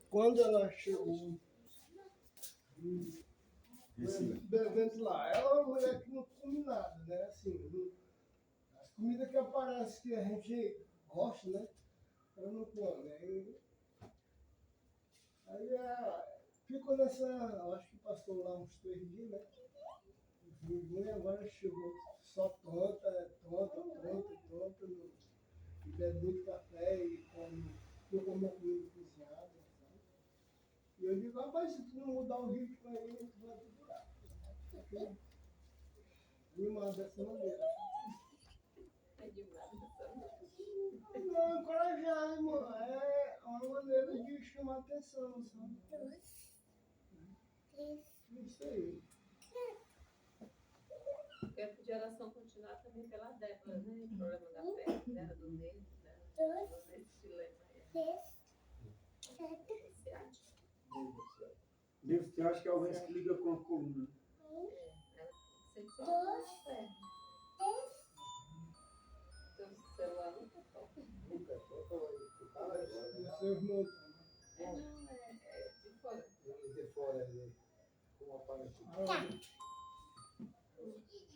Quando ela chegou devendo lá, ela é uma mulher que não come nada, né? Assim, as comidas que aparecem que a gente gosta, né? Ela não come. Aí ela ficou nessa, eu acho que passou lá uns 3 dias, né? E agora chegou só tonta, e bebe muito café e não come a comida cozinhada, sabe? E eu digo, rapaz, se tu não mudar o ritmo aí, tu vai durar. Porque animado dessa maneira. Não, encorajar, irmão. É uma maneira de chamar atenção, sabe? Isso aí. O tempo de oração continuar também pela Débora, né? O problema da perna, dela, do dedo, dela. Nesse dilema aí. Deus te acha que é alguém que liga com a coluna. Ela sente só a perna. Então, o celular nunca toca. Nunca toca, seus montanhas. Não, é de fora. De fora, com aparelho.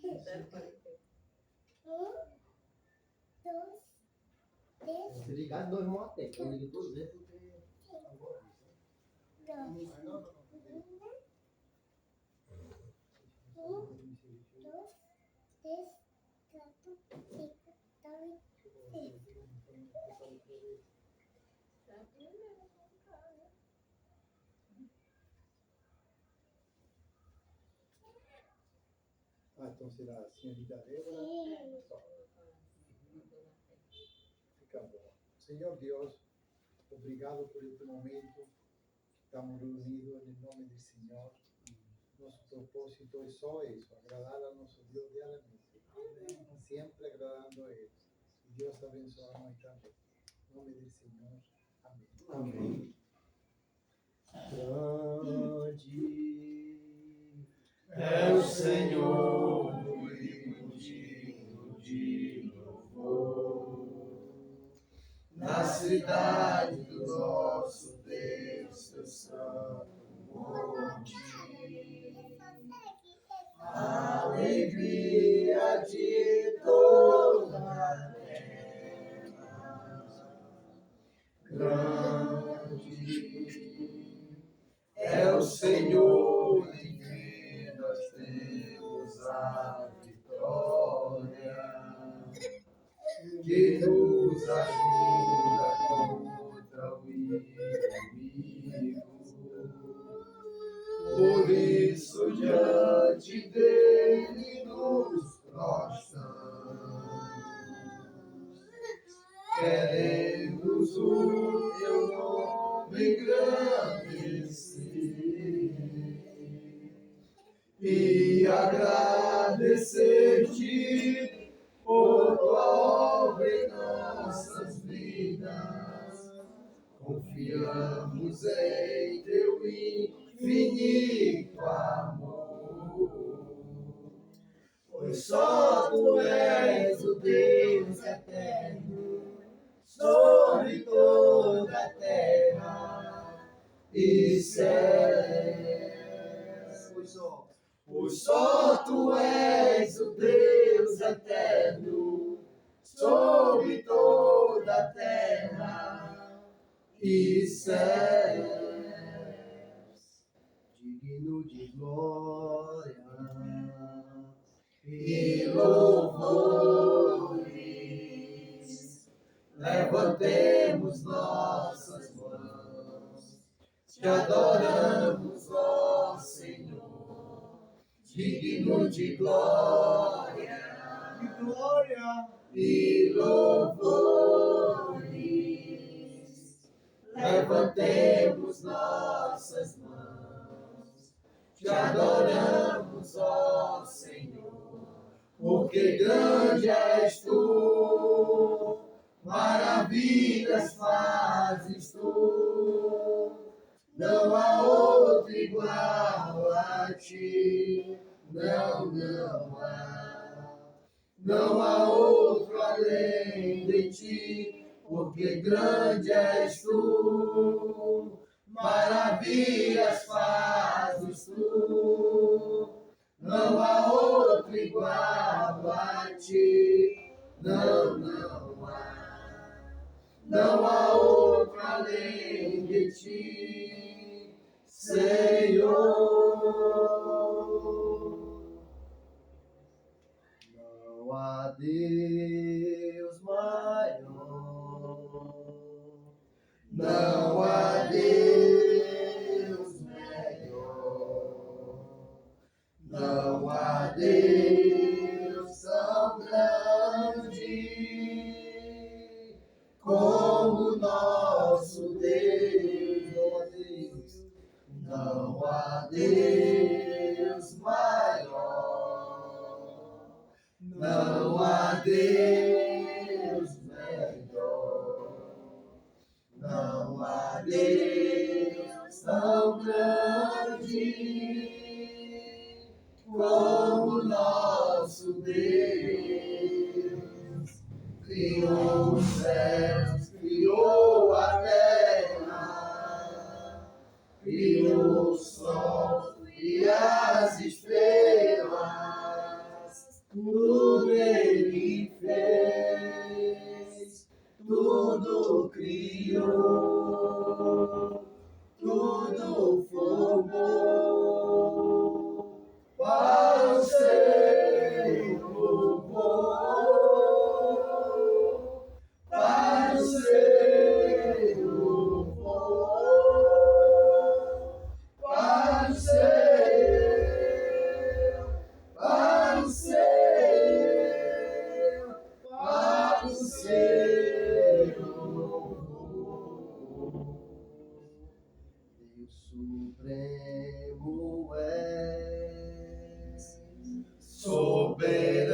0,40. Se ligar, 2 motos. Eu ligo 2 vezes porque agora. Então será assim a vida dela? Fica bom. Senhor Deus, obrigado por este momento. Estamos reunidos em nome do Senhor. Nosso propósito é só isso, agradar a nosso Deus diariamente. Sempre agradando a Ele. E Deus abençoe a nós também. Em nome do Senhor. Amém. Amém. Grande é o Senhor e digno de louvor. Na cidade do nosso Deus, seu santo monte. Alegria de toda a terra. Grande é o Senhor em quem nós temos a vitória, que nos ajuda contra o inimigo. Por isso, diante dele nos prostramos. Queremos o teu nome engrandecer e agradecer-te por tua obra em nossas vidas. Confiamos em teu infinito amor, pois só tu és o Deus eterno sobre toda a terra e céus. Pois só tu és o Deus eterno sobre toda a terra e céus. Digno de glória e louvores, levantemos nossas mãos, te adoramos, ó Senhor, digno de glória e louvores, levantemos nossas mãos, te adoramos, ó Senhor, porque grande és tu, maravilhas fazes tu, não há outro igual a ti, não há. Não há outro além de ti, porque grande és tu, maravilhas fazes tu, não há outro igual a ti, não há, não há outro além de ti, Senhor. Não há Deus maior, não há Deus melhor, não há Deus tão grande como nosso Deus, não há Deus maior, não há Deus melhor, não há Deus tão grande como nosso Deus. Criou os céus, criou a terra, criou o sol e as estrelas, tudo Ele fez, tudo criou, tudo formou para o seu louvor, para o seu louvor, para o seu, para o seu, para o seu louvor. Deus supremo és, soberano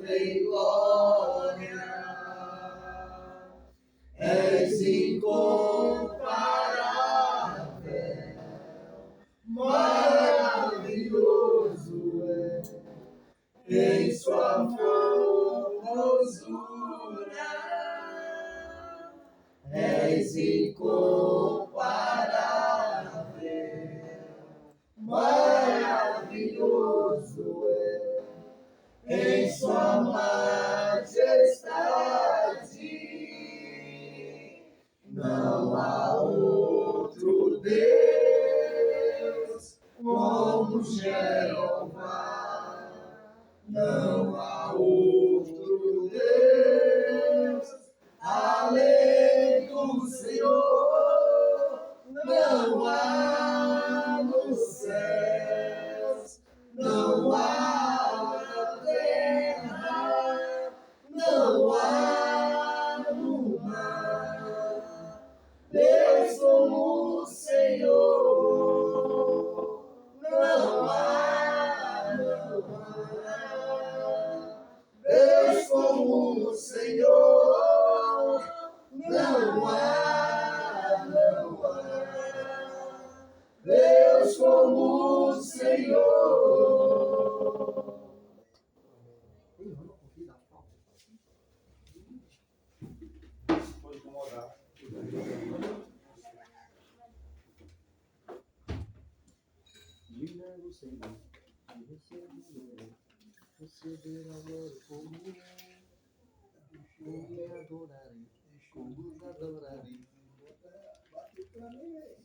em glória, és incomparável, maravilhoso em sua formosura, és incomparável, maravilhoso em sua majestade. Não há outro Deus como Jeová, não há outro Deus além do Senhor, não há nos céus, não há na terra, não há no mar, Deus como o Senhor, não há, não há, Deus como o Senhor, não há, não há, Deus como o Senhor. Pode incomodar. Diga o Senhor, receber a glória por mim, me adorarei, como os adorarei. Bate pra mim aí.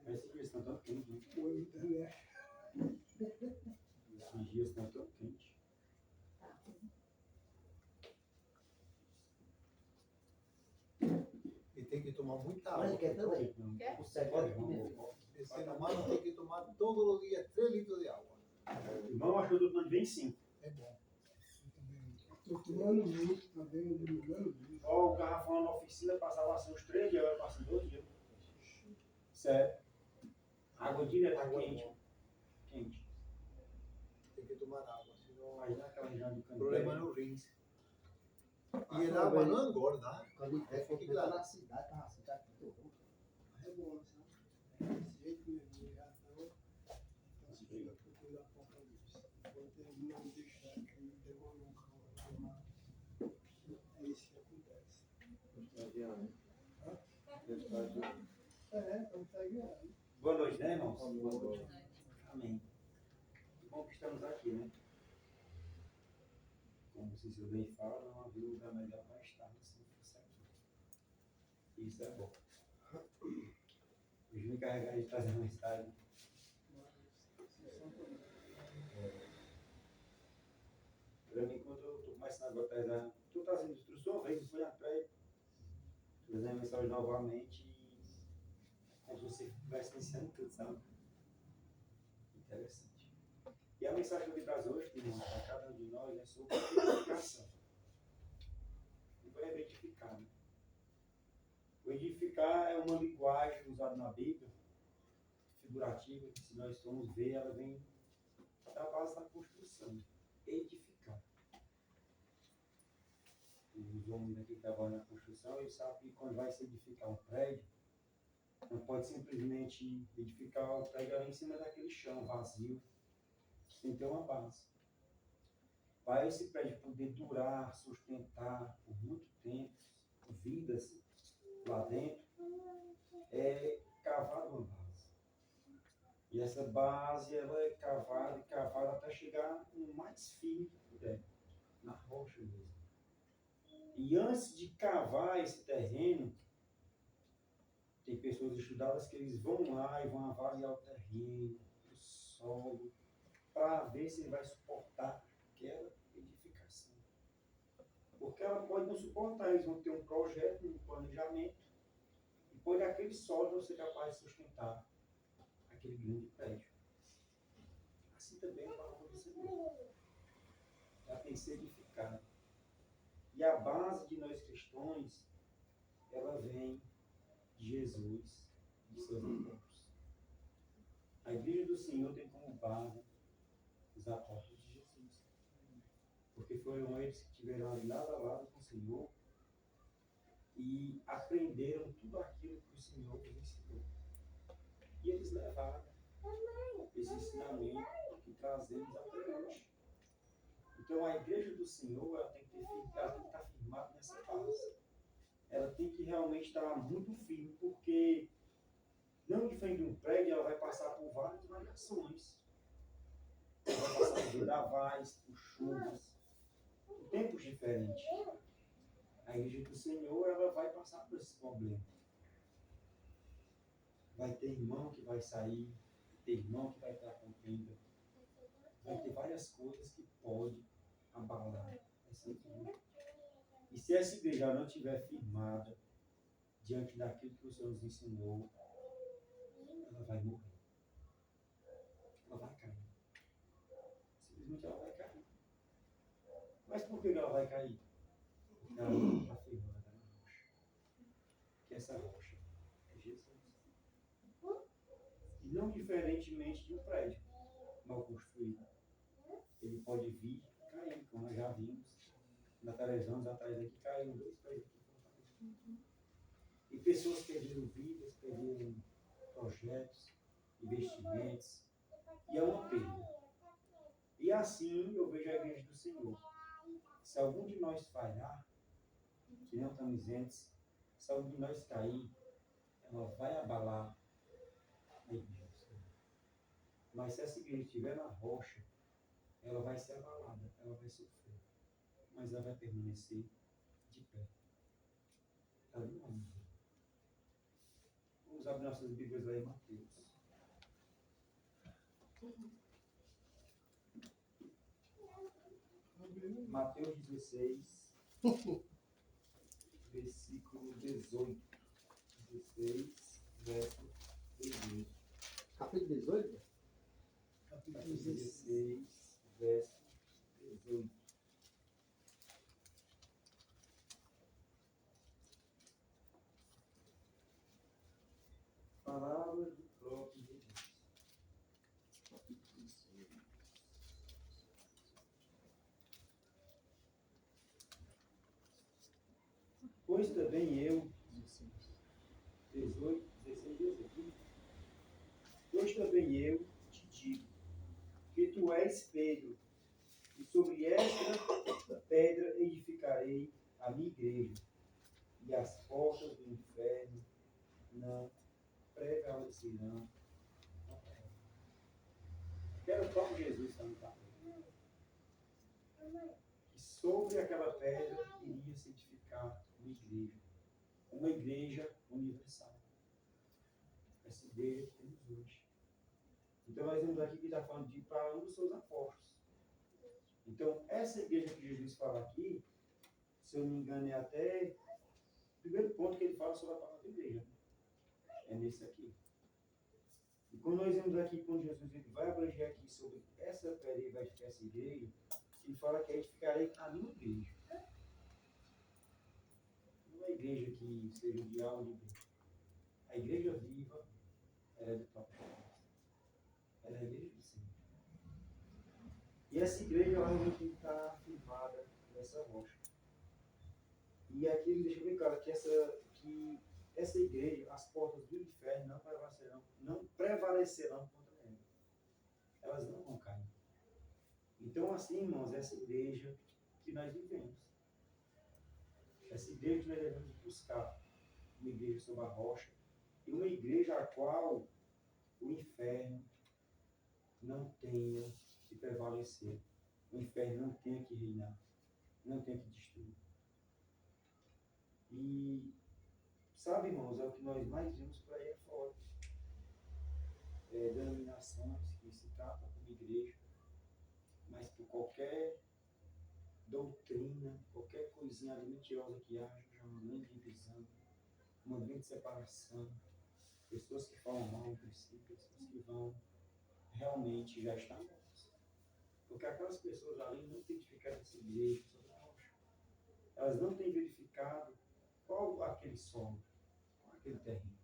Esses dias estão tão quentes, né? Foi internet. Esses dias estão tão quentes. E tem que tomar muita Mas água. quer também? Quer? O secreto que me O ser humano tem que tomar todos os dias 3 litros de água. Irmão, acho que eu tô tomando bem 5. É bom. Estou tomando muito também, eliminando muito. Ó, o garrafão na oficina passava assim uns 3 dias, agora passa 2 dias. Sério. Água direta, Água quente. boa. Quente. Tem que tomar água, senão Imagina aquela região de o problema é canto. no rins. E a água não engorda, né? Quando ele Fique foi claro. na cidade, tava assim, tá aqui. É bom, sabe? É esse jeito mesmo, já estão. Então, se fica pouquinho do Apocalipse. Enquanto eles não deixar que o demônio tomar, é isso que acontece. Então tá guiando. Boa noite, né, irmãos? Boa noite. Amém. Que bom que estamos aqui, né? Como o Cícero bem fala, não havia lugar melhor para estar se não fosse aqui. Isso é bom. Hoje me encarregar de trazer uma mensagem. Para mim, quando eu estou começando a botar, estou trazendo instrução, vez foi atrás, trazendo a mensagem novamente e como se você estivesse iniciando tudo, sabe? Interessante. E a mensagem que eu vim trazer hoje, irmão, para cada um de nós, é sobre edificação. E para edificar, né? O edificar é uma linguagem usada na Bíblia, figurativa, que se nós formos ver, ela vem da base da construção. Edificar. Os homens aqui que trabalham na construção, eles sabem que quando vai se edificar um prédio, não pode simplesmente edificar o prédio ali em cima daquele chão vazio. Tem que ter uma base. Para esse prédio poder durar, sustentar por muito tempo, vidas lá dentro, é cavada uma base. E essa base ela é cavada e cavada até chegar no mais firme que puder, na rocha mesmo. E antes de cavar esse terreno, tem pessoas estudadas que eles vão lá e vão avaliar o terreno, o solo, para ver se ele vai suportar aquela edificação. Porque ela pode não suportar, eles vão ter um projeto, um planejamento, e pode aquele solo não ser capaz de sustentar aquele grande prédio. Assim também é a palavra do Senhor. Ela tem que ser edificada. E a base de nós cristãos, ela vem de Jesus e de seus apóstolos. A igreja do Senhor tem como base os apóstolos de Jesus. Porque foram eles que estiveram ali lado a lado com o Senhor e aprenderam tudo aquilo que o Senhor lhes ensinou. E eles levaram esse ensinamento que trazemos até hoje. Então a igreja do Senhor ela tem que estar firmada nessa base. Ela tem que realmente estar muito firme, porque não diferente de um prédio, ela vai passar por várias variações. Ela vai passar por vendavais, por chuvas, por tempos diferentes. A igreja do Senhor ela vai passar por esse problema. Vai ter irmão que vai sair, vai ter irmão que vai estar contenda. Vai ter várias coisas que podem abalar essa igreja. E se essa igreja não estiver firmada diante daquilo que o Senhor nos ensinou, ela vai morrer. Ela vai cair. Simplesmente ela vai cair. Mas por que ela vai cair? Porque ela não está firmada na rocha. Que essa rocha é Jesus. E não diferentemente de um prédio mal construído. Ele pode vir cair, como nós já vimos na televisão anos atrás aí, que caíram 2 prédios aqui em Fortaleza. E pessoas perderam vidas, perderam projetos, investimentos, e é uma perda. E assim eu vejo a igreja do Senhor. Se algum de nós falhar, que não estamos isentes, se algum de nós cair, ela vai abalar a igreja do Senhor. Mas se essa igreja estiver na rocha, ela vai ser abalada, ela vai sofrer, mas ela vai permanecer de pé. Ela não vai morrer. Vamos abrir nossas Bíblias lá em Mateus. Mateus 16, versículo 18. 16, verso 18. Capítulo 18? Capítulo 16, verso 18. Palavras do próprio Jesus. Capítulo 18. Pois também eu também eu te digo que tu és Pedro, e sobre esta pedra edificarei a minha igreja, e as portas do inferno não prevalecerão. Quero o próprio Jesus também, tá? Que sobre aquela pedra iria se edificar uma igreja universal. Essa igreja que temos hoje. Então nós vemos aqui que está falando de para um dos seus apóstolos. Então, essa igreja que Jesus fala aqui, se eu não me engano, é até o primeiro ponto que ele fala sobre a palavra igreja. É nesse aqui. E quando nós vemos aqui, quando Jesus ele vai abranger aqui sobre essa pedra e vai edificar essa igreja, ele fala que edificarei a minha igreja. Não é igreja que seja de alma de Deus. A igreja viva, ela é do próprio Jesus. Ela é a igreja do Senhor. E essa igreja realmente está firmada nessa rocha. E aqui ele deixa bem claro que essa igreja, as portas do inferno não prevalecerão contra ela. Elas não vão cair. Então, assim, irmãos, essa igreja que nós vivemos. Essa igreja que nós devemos buscar. Uma igreja sobre a rocha. E uma igreja a qual o inferno não tenha que prevalecer. O inferno não tenha que reinar. Não tenha que destruir. E, sabe, irmãos, é o que nós mais vemos por aí fora. Denominações que se tratam como igreja, mas por qualquer doutrina, qualquer coisinha ali mentirosa que haja, já uma grande divisão, uma grande separação, pessoas que falam mal entre si, pessoas que vão realmente já estar mortas. Porque aquelas pessoas ali não têm edificado essa igreja sobre a rocha. Elas não têm verificado qual aquele solo, qual aquele terreno.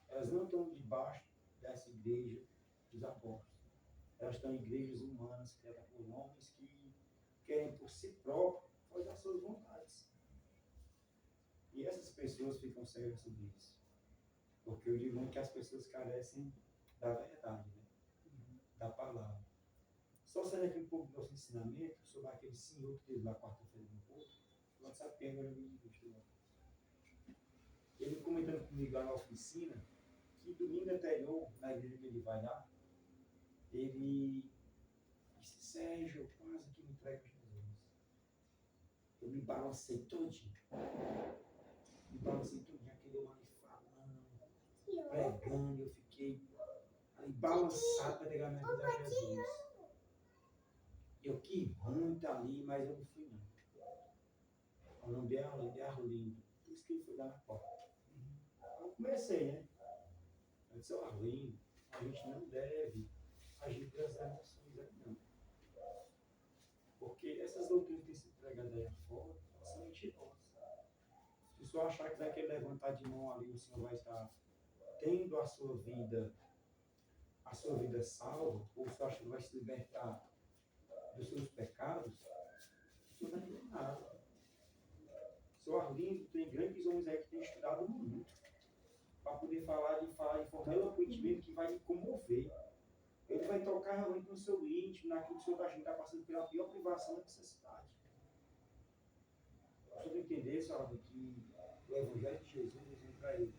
Elas não estão debaixo dessa igreja dos apóstolos. Elas estão em igrejas humanas, criadas por homens que querem por si próprios fazer as suas vontades. E essas pessoas ficam cegas sobre isso. Porque eu digo muito que as pessoas carecem da verdade, né? Da palavra. Só saindo aqui um pouco do nosso ensinamento sobre aquele senhor que teve lá quarta-feira no culto, o WhatsApp tem agora no vídeo. Ele comentando comigo lá na oficina, que domingo anterior, na igreja que ele vai lá, ele disse: Sérgio, eu quase que me entrego a Jesus. Eu me balancei todinho. Aquele homem falando, pregando, eu fiquei ali balançado para pegar minha vida a Jesus. Eu quis muito ali, mas eu não fui não. O nome de Arlindo. Por isso que ele foi lá na porta. Eu comecei, né? Eu disse: Arlindo, a gente não deve agir pelas emoções aqui não. Porque essas doutrinas que têm sido pregadas aí fora, elas são mentirosas. Se o senhor achar que daquele levantar de mão ali, o senhor vai estar tendo a sua vida salva, ou o senhor acha que vai se libertar dos seus pecados, o senhor não vai entender nada. Seu Arlindo, tem grandes homens aí que têm estudado muito para poder falar de forma eloquentemente que vai lhe comover. Ele vai tocar realmente no seu íntimo, naquilo que o senhor está passando pela pior privação da necessidade. Para o senhor entender, sabe, que o Evangelho de Jesus, dizendo para ele,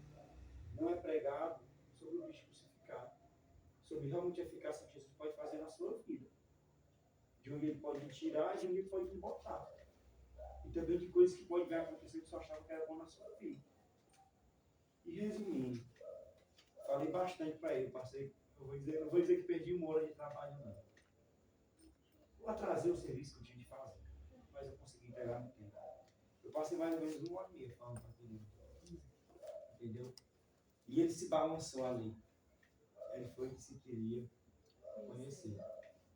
não é pregado sobre o Cristo crucificado, sobre realmente a eficácia que Jesus pode fazer na sua vida. De onde ele pode lhe tirar e de onde ele pode lhe botar. E também de coisas que podem vir a acontecer que você achava que era bom na sua vida. E resumindo, falei bastante para ele, não vou dizer que perdi uma hora de trabalho, não. Eu atrasei o serviço que eu tinha de fazer, mas eu consegui entregar no tempo. Eu passei mais ou menos 1h30 falando para ele. Entendeu? E ele se balançou ali. Ele foi que se queria conhecer.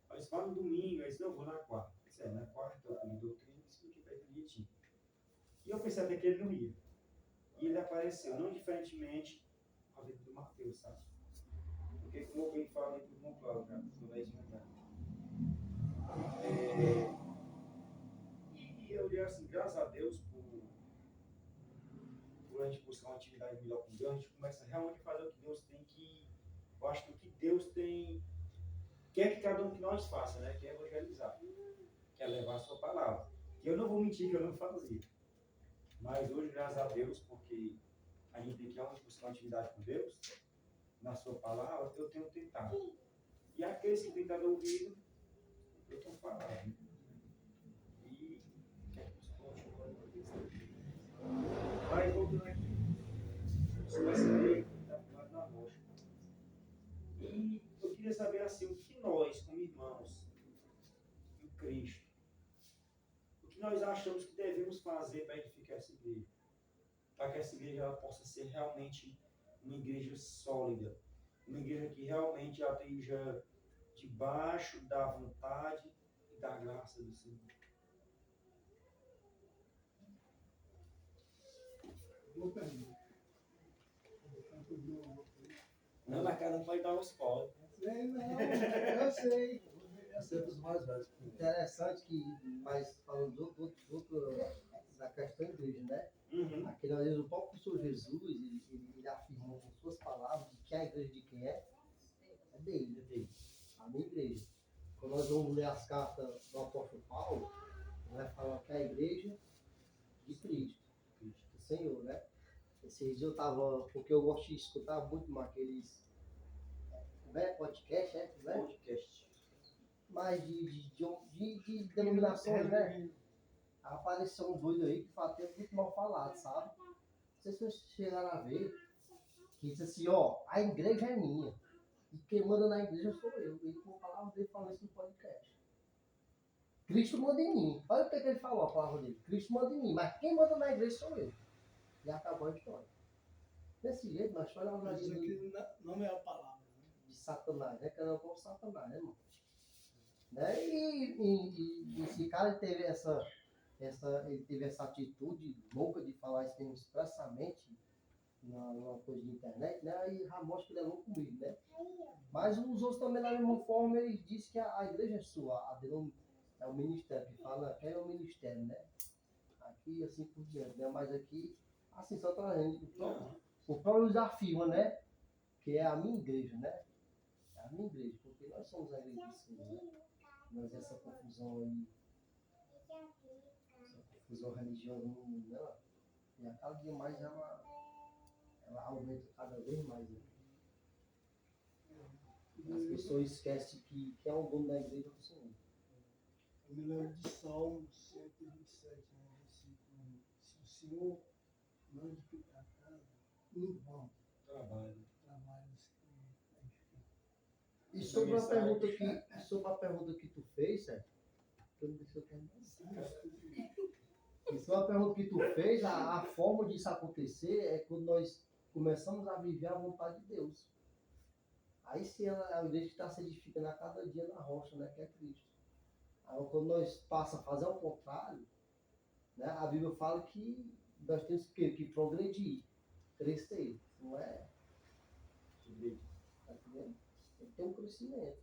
Mas fala no domingo, aí disse: não, eu vou na quarta. Eu disse: na quarta eu comi doutrina e expliquei para ele direitinho. E eu pensei até que ele não ia. E ele apareceu, não diferentemente a vida do Mateus, sabe? Porque como alguém fala em tudo muito claro, cara, não é de verdade. E eu digo assim, graças a Deus, por a gente buscar uma atividade melhor com Deus, a gente começa realmente a fazer o que Deus tem que Eu acho que o que Deus quer que cada um de nós faça, né? Que é evangelizar, que é levar a sua palavra. E eu não vou mentir que eu não fazia. Mas hoje, graças a Deus, porque a gente tem que realmente buscar uma intimidade com Deus, na sua palavra, eu tenho tentado. E aqueles que têm dado ouvido, eu estou falando. E quer que você continue? Mas voltando aqui, você vai saber que está filmado na rocha. E eu queria saber assim, o que nós, como irmãos em Cristo, o que nós achamos que devemos fazer para edificar essa igreja? Para que essa igreja ela possa ser realmente uma igreja sólida, uma igreja que realmente ela esteja debaixo da vontade e da graça do Senhor. Boa pergunta. Não, mas cada um vai dar um spoiler. Sei não, eu sei. Sempre os mais velhos. Interessante que, mas falando da questão da igreja, né? Uhum. Aquele ali, o próprio Senhor Jesus, ele afirmou com suas palavras de que a igreja de quem é? É dele. A minha igreja. Quando nós vamos ler as cartas do apóstolo Paulo, ele vai falar que é a igreja de Cristo, do Senhor, né? Esses dias eu estava, porque eu gosto de escutar muito aqueles podcast, né? Podcast. Mais de denominações, né? Apareceu um doido aí que fala tempo muito mal falado, sabe? Não sei se vocês chegaram a ver, que diz assim, ó, a igreja é minha. E quem manda na igreja sou eu. E com a palavra dele falando isso no podcast. Cristo manda em mim. Olha o que ele falou, a palavra dele. Cristo manda em mim, mas quem manda na igreja sou eu. E acabou a história. Desse jeito, nós falamos na Mas isso vida aqui não é a palavra, né? de Satanás, né? Que era o povo Satanás, né, irmão? Né? E esse cara teve ele teve essa atitude louca de falar isso mesmo expressamente numa coisa de internet, né? Aí Ramos que levou comigo, né? Mas os outros também, da mesma forma, eles dizem que a igreja é sua, é o ministério, que fala que é o ministério, né? Aqui, assim por diante, né? Mas aqui, assim, só trazendo o próprio desafio, né? Que é a minha igreja, né? É a minha igreja, porque nós somos a igreja do Senhor, né? Mas essa confusão aí, essa confusão religiosa no mundo, né? E a cada dia mais ela aumenta cada vez mais, né? As pessoas esquecem que é o dono da igreja do Senhor. Eu me lembro de Salmo 127, né? Versículo: se o Senhor não edificar a casa, em vão Trabalho. trabalhos que edificam. E sobre a pergunta que tu fez, Sérgio, que eu não sei se eu quero e sobre a pergunta que tu fez, a forma disso acontecer é quando nós começamos a viver a vontade de Deus. Aí sim a igreja está se edificando a cada dia na rocha, né, que é Cristo. Aí quando nós passamos a fazer o contrário, né, a Bíblia fala que nós temos que progredir, crescer, não é? Tá entendendo? Tem que ter um crescimento.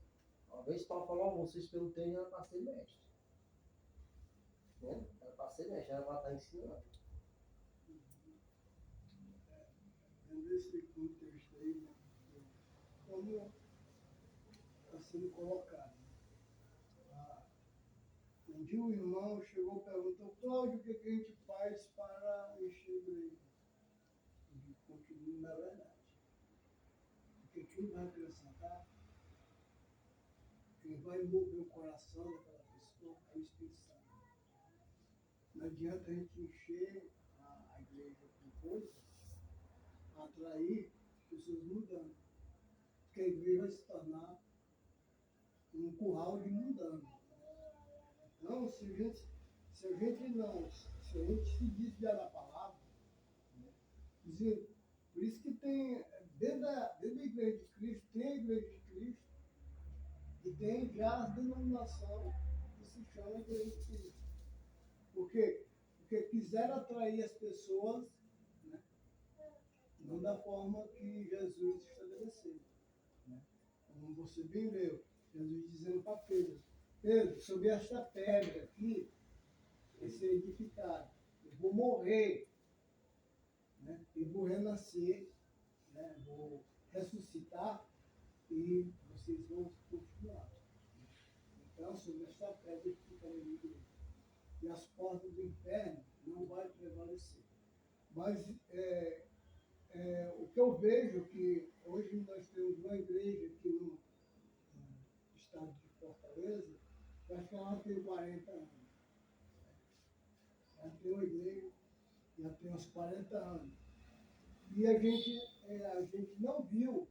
Uma vez Paulo falou, vocês pelo tempo era para ser mestre. Né? Era para ser mestre, era para estar ensinando. Vendo esse contexto aí, né? Como está sendo colocado. Um dia o irmão chegou e perguntou: Cláudio, o que a gente faz para encher a igreja? E continua na verdade. Porque quem vai acrescentar, quem vai mover o coração daquela pessoa é o Espírito Santo. Não adianta a gente encher a igreja com coisas, atrair pessoas mudando. Porque a igreja vai se tornar um curral de mundano. Então, se a gente se desviar da palavra, né? Por isso que tem, dentro da igreja de Cristo, tem a igreja de Cristo, e tem já a denominação que se chama igreja de Cristo. Porque quiseram atrair as pessoas, né? Não da forma que Jesus estabeleceu. Né? Como você bem leu, Jesus dizendo para Pedro: Pedro, sobre esta pedra aqui, vai ser edificado. Eu vou morrer, né? Eu vou renascer, né? Vou ressuscitar, e vocês vão continuar. Então, sobre essa pedra que fica na igreja. E as portas do inferno não vai prevalecer. Mas o que eu vejo que hoje nós temos uma igreja aqui no estado de Fortaleza, eu acho que ela tem 40 anos. Já tem uma igreja, já tem uns 40 anos. E a gente não viu,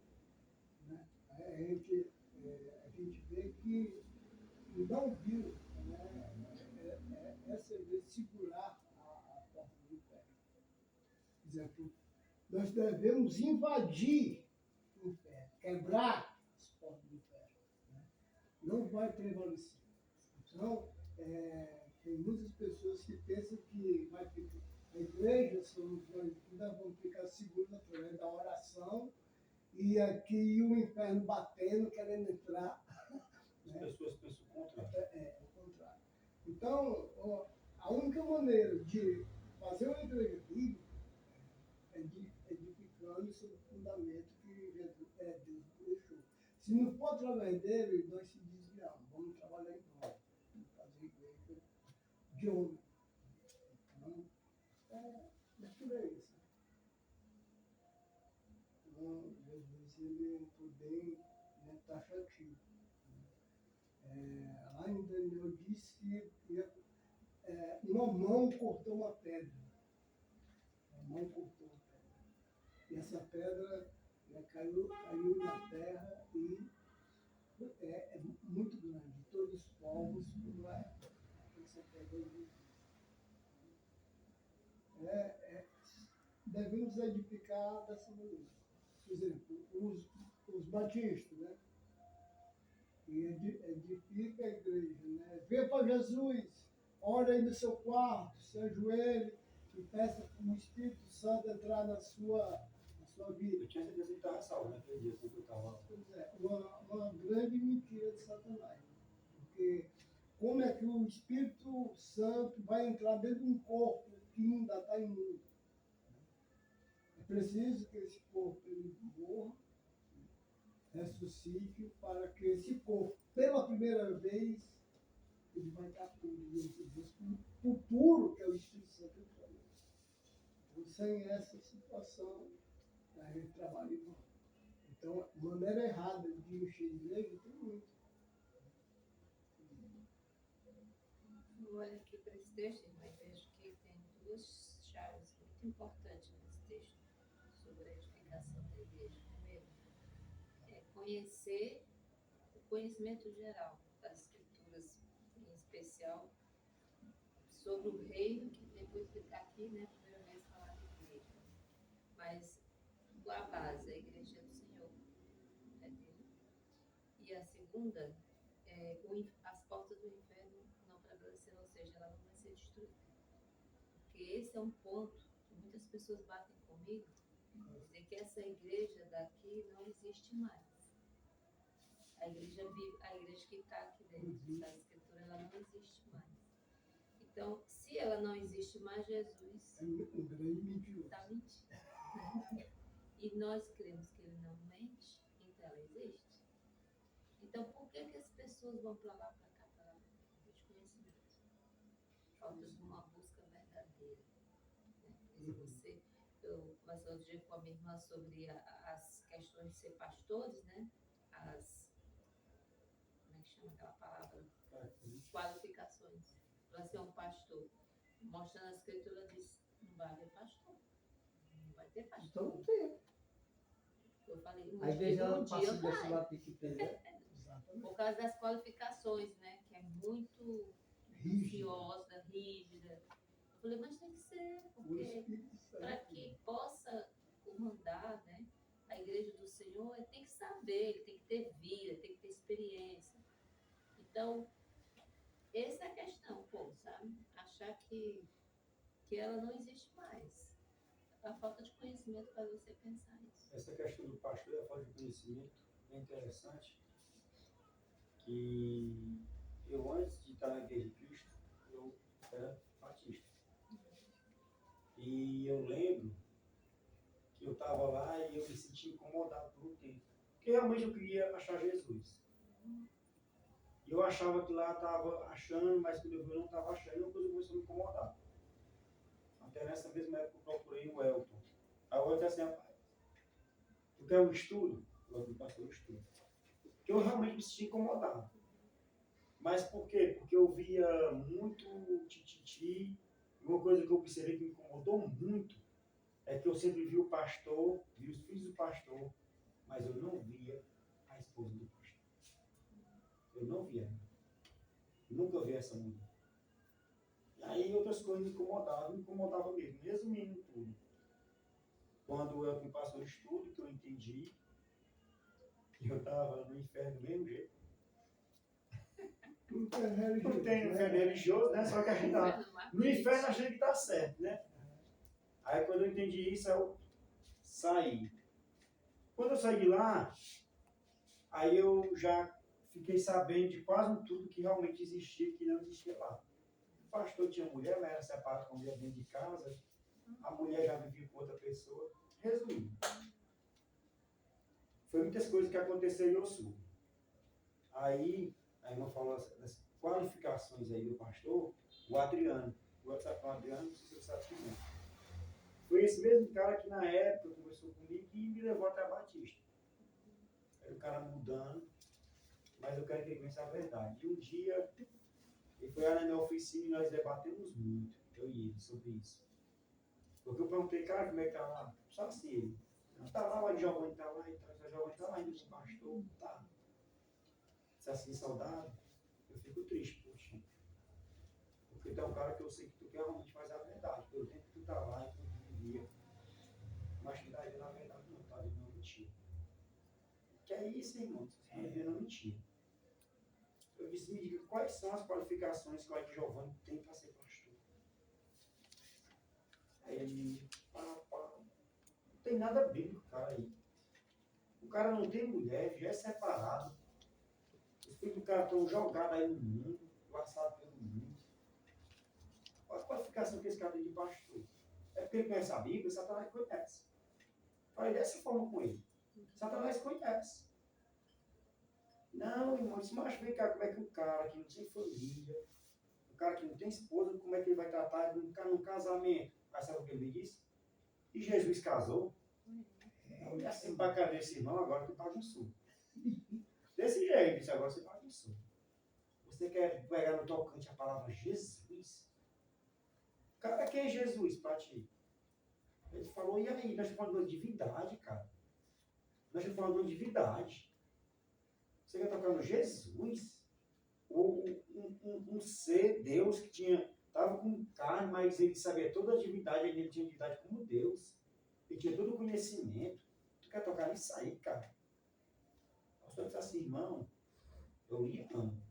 né? A gente vê que não viu, né? Essa igreja segurar a porta do inferno. Por exemplo, nós devemos invadir o inferno, quebrar as portas do inferno. Né? Não vai prevalecer. Então, tem muitas pessoas que pensam que vai ficar, a igreja somos nós que nós vamos ficar seguros através da oração e aqui o inferno batendo, querendo entrar. As pessoas pensam o contrário. É o contrário. Então, a única maneira de fazer uma igreja bíblica é edificando sobre o fundamento que Deus deixou. Se não for através dele, nós se desviamos. Vamos trabalhar em nós. Vamos fazer igreja de homem. Então, é por aí. Assim. Então, Jesus, ele entrou bem taxativo. Lá em Daniel disse que uma mão cortou uma pedra. Uma mão cortou uma pedra. E essa pedra caiu na terra e é muito grande. Todos os povos vai essa pedra existe. Devemos edificar dessa maneira. Por exemplo, os batistas, né? E edifica a igreja, né? Vê para Jesus, ora aí no seu quarto, se ajoelhe e peça para o Espírito Santo entrar na sua vida. Eu tinha certeza que estava salvo naquele dia que eu estava lá. Pois é, uma grande mentira de Satanás. Porque como é que o Espírito Santo vai entrar dentro de um corpo que ainda está imundo? É preciso que esse corpo ele morra, ressuscite, para que esse corpo, pela primeira vez, ele vai estar puro diante de Deus, o puro que é o Espírito Santo. Então, sem essa situação, a gente trabalha em vão. Então, maneira errada de encher de igreja tem muito. Eu olho aqui para esse texto, irmã, e vejo que tem duas chaves muito importantes nesse texto sobre a edificação da igreja. Primeiro, é conhecer o conhecimento geral das escrituras, em especial sobre o reino, que depois de estar aqui, né, primeira vez falar de igreja. Mas a base, a igreja do Senhor, é dele. E a segunda, as portas do inferno não prevaleceram, ou seja, ela não vai ser destruída. Porque esse é um ponto que muitas pessoas batem comigo, dizer que essa igreja daqui não existe mais. A igreja que está aqui dentro da escritura, ela não existe mais. Então, se ela não existe mais, Jesus É um grande mentiroso. está mentindo. E nós cremos que ele não mente, então ela existe. Então, por que as pessoas vão para lá, para cá, para lá? Desconhecimento. Falta de uma busca verdadeira. Né? Eu conversei outro dia com a minha irmã sobre as questões de ser pastores, né? Como é que chama aquela palavra? Qualificações. Para ser um pastor. Mostrando a escritura, diz, não vai haver pastor. Não vai ter pastor. Então não tem. Eu falei, A igreja um não dia passa vai. desse lado que tem, né? Exatamente. Por causa das qualificações, né? Que é muito ansiosa, rígida. Eu falei, mas tem que ser, porque para que possa comandar, né? A igreja do Senhor, ele tem que saber, ele tem que ter vida, tem que ter experiência. Então, essa é a questão, pô, sabe? Achar que ela não existe mais. A falta de conhecimento para você pensar isso. Essa questão do pastor e a falta de conhecimento é interessante, que eu antes de estar na Igreja de Cristo, eu era batista. E eu lembro que eu estava lá e eu me senti incomodado por um tempo. Porque realmente eu queria achar Jesus. E eu achava que lá estava achando, mas quando eu vi eu não estava achando, uma coisa começou a me incomodar. Até nessa mesma época eu procurei o Elton. Aí o Elton disse assim, rapaz, tu quer um estudo? O Elton passou o estudo. Porque eu realmente me senti incomodado. Mas por quê? Porque eu via muito tititi. Uma coisa que eu observei que me incomodou muito é que eu sempre vi o pastor, vi os filhos do pastor, mas eu não via a esposa do pastor. Eu não via. Nunca vi essa mulher. E aí outras coisas me incomodavam mesmo. Resumindo tudo. Quando eu me passou o estudo, que eu entendi que eu estava no inferno do mesmo jeito. Não tem religioso. Não tem inferno religioso, né? Só que a gente tá no inferno achando que está certo, né? Aí quando eu entendi isso, eu saí. Quando eu saí de lá, aí eu já fiquei sabendo de quase tudo que realmente existia e que não existia lá. O pastor tinha mulher, ela era separada com a mulher dentro de casa, a mulher já vivia com outra pessoa. Resumindo, foi muitas coisas que aconteceram e eu soube. Aí, a irmã falou das qualificações aí do pastor, o Adriano. O WhatsApp com o Adriano, não sei se você sabe quem é. Foi esse mesmo cara que na época conversou comigo e me levou até a Batista. Era um cara mudando, mas eu quero que ele conheça a verdade. E um dia, ele foi lá na minha oficina e nós debatemos muito, eu e ele, sobre isso. Porque eu perguntei, cara, como é que tá lá? Só assim, ele. Tá lá, o Giovanni tá lá, então, o Giovanni tá lá ainda com o pastor, tá. Se assim, saudade, eu fico triste, poxa. Porque tu é um cara que eu sei que tu quer realmente fazer a verdade. Pelo tempo que tu tá lá e tu vivia. Mas tu tá vivendo a verdade, não, tá vivendo uma mentira. Que é isso, irmão? Você está vivendo uma mentira. Eu disse, me diga quais são as qualificações que o Ed Giovanni tem para ser pastor. Aí ele, não tem nada bíblico, cara aí. O cara não tem mulher, já é separado. Os filhos do cara estão jogados aí no mundo, laçados pelo mundo. Qual a qualificação que esse cara tem de pastor? É porque ele conhece a Bíblia, Satanás conhece. Falei dessa forma com ele. Satanás conhece. Não, irmão, isso mas vem cá, como é que um cara que não tem família, um cara que não tem esposa, como é que ele vai tratar num casamento? Aí sabe o que ele me disse? E Jesus casou? Eu olhei assim pra cara desse irmão, agora tu bagunçou. Desse jeito, disse, agora você bagunçou. Você quer pegar no tocante a palavra Jesus? Cara, quem é Jesus pra ti? Ele falou, e aí? Nós estamos falando de divindade, cara. Nós estamos falando de divindade. Você quer tocar no Jesus? Um ser, Deus, que estava com carne, mas ele sabia toda a divindade, ele tinha divindade como Deus. Ele tinha todo o conhecimento. Tu quer tocar nisso aí, cara? O pastor disse assim, irmão, eu lhe amo.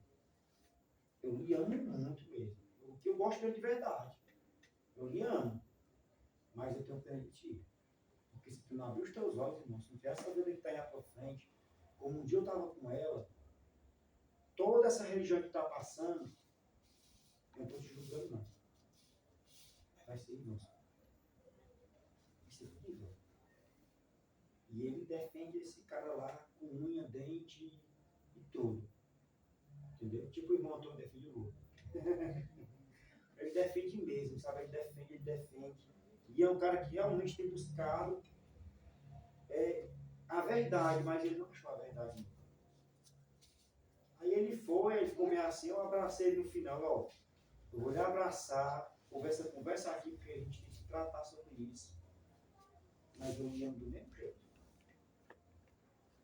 Eu lhe amo muito mesmo. O que eu gosto dele de verdade. Eu lhe amo. Mas eu tenho pena de ti. Porque se tu não abrir os teus olhos, irmão, se não tiver essa vida que está aí à tua frente, como um dia eu estava com ela, toda essa religião que está passando, eu não estou te julgando, não. Vai ser, irmão. Vai ser terrível. E ele defende esse cara lá com unha, dente e tudo. Entendeu? Tipo o irmão Antônio defende o outro. Ele defende mesmo, sabe? Ele defende. E é um cara que realmente tem buscado a verdade, mas ele não achou a verdade. Não. Aí ele ficou meio assim, eu abracei ele no final, ó. Eu vou lhe abraçar, conversa aqui, porque a gente tem que tratar sobre isso. Mas eu me amo do mesmo jeito.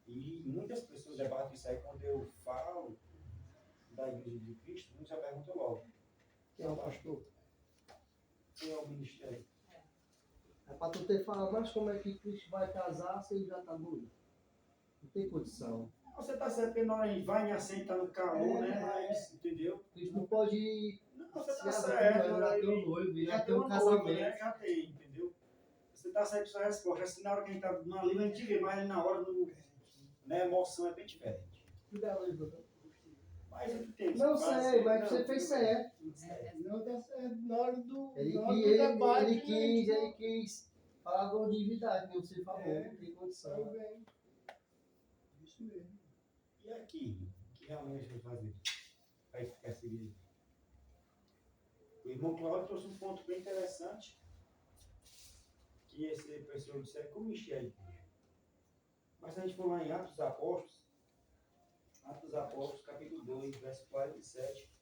E muitas pessoas debatem isso aí quando eu falo da Igreja de Cristo, muitos já perguntam logo. Quem é o pastor? Quem é o ministério? É para tu ter falado, mas como é que Cristo vai casar se ele já está doido? Não tem condição. Você está certo que nós vai e aceita no calor, né? Mas, entendeu? Cristo não pode Não, você se está abrir, certo. já tem um noivo, já tem um uma casamento. noiva, né? Já tem, entendeu? Você está certo com sua resposta. Assim, na hora que a gente está numa língua, a gente vê, mas na hora, a emoção é bem diferente. Mas eu tenho Não sei, mas você fez certo. Não está certo. Na hora do Ele quis falar com divindade, como você falou, É. não tem condição. Também. isso mesmo. E aqui? O que realmente vai fazer? Vai ficar essa igreja? O irmão Cláudio trouxe um ponto bem interessante, que esse pessoal disse como encher a igreja. Mas se a gente for lá em Atos dos Apóstolos, capítulo 2, verso 47.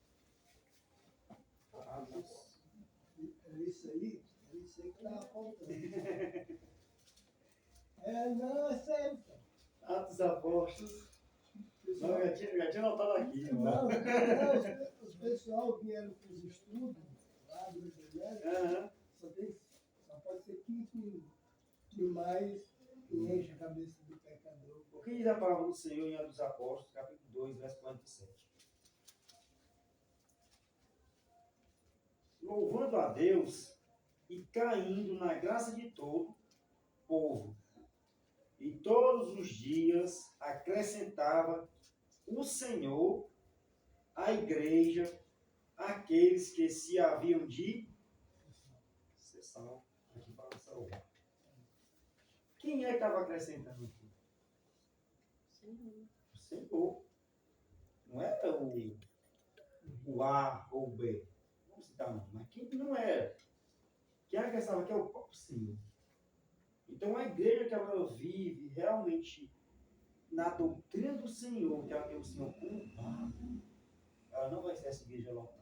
Atos. É isso aí que estava faltando. Não, é sério. Atos dos Apóstolos. Não, eu já tinha notado aqui. Não, os pessoal vieram para os estudos lá do Evangelho, Aham. só pode ser 15 minutos. Demais, enche a cabeça do pecador. O que diz a palavra do Senhor em Atos dos Apóstolos, capítulo 2, verso 47? Louvando a Deus e caindo na graça de todo o povo. E todos os dias acrescentava o Senhor à igreja aqueles que se haviam de ser salvos. Aqui fala salvar. Quem é que estava acrescentando aqui? Senhor. O Senhor. Não era o A ou o B. Vamos citar não, mas quem não era? Quem acrescentava aqui é o próprio Senhor. Então a igreja que ela vive realmente na doutrina do Senhor, que ela tem o Senhor como Pai, ela não vai ser essa igreja lotada.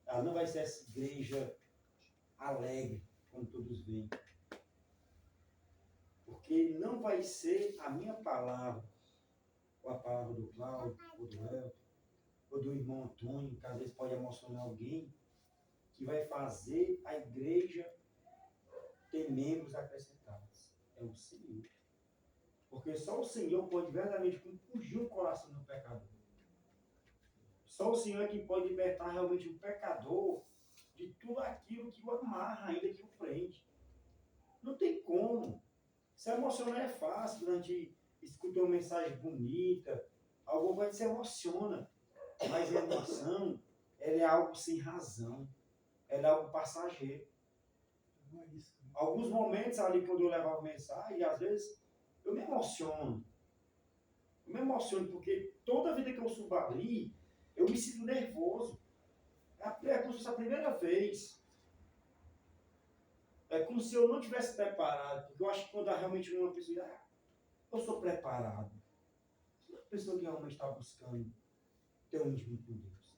Ela não vai ser essa igreja alegre, como todos veem. Porque não vai ser a minha palavra, ou a palavra do Cláudio, ou do Elton, ou do irmão Antônio, que às vezes pode emocionar alguém, que vai fazer a igreja ter membros acrescentados. É o Senhor. Porque só o Senhor pode verdadeiramente compungir o coração do pecador. Só o Senhor é que pode libertar realmente o pecador de tudo aquilo que o amarra, ainda que o prende. Não tem como. Se emocionar é fácil, quando a gente escuta uma mensagem bonita, alguma coisa se emociona. Mas a emoção, ela é algo sem razão. Ela é algo passageiro. Alguns momentos ali, quando eu levava mensagem, às vezes, eu me emociono. Eu me emociono porque toda vida que eu subo ali, eu me sinto nervoso. É como se fosse a primeira vez. É como se eu não tivesse preparado. Porque eu acho que quando há realmente uma pessoa diz, eu sou preparado. Uma pessoa que realmente está buscando ter um íntimo com Deus.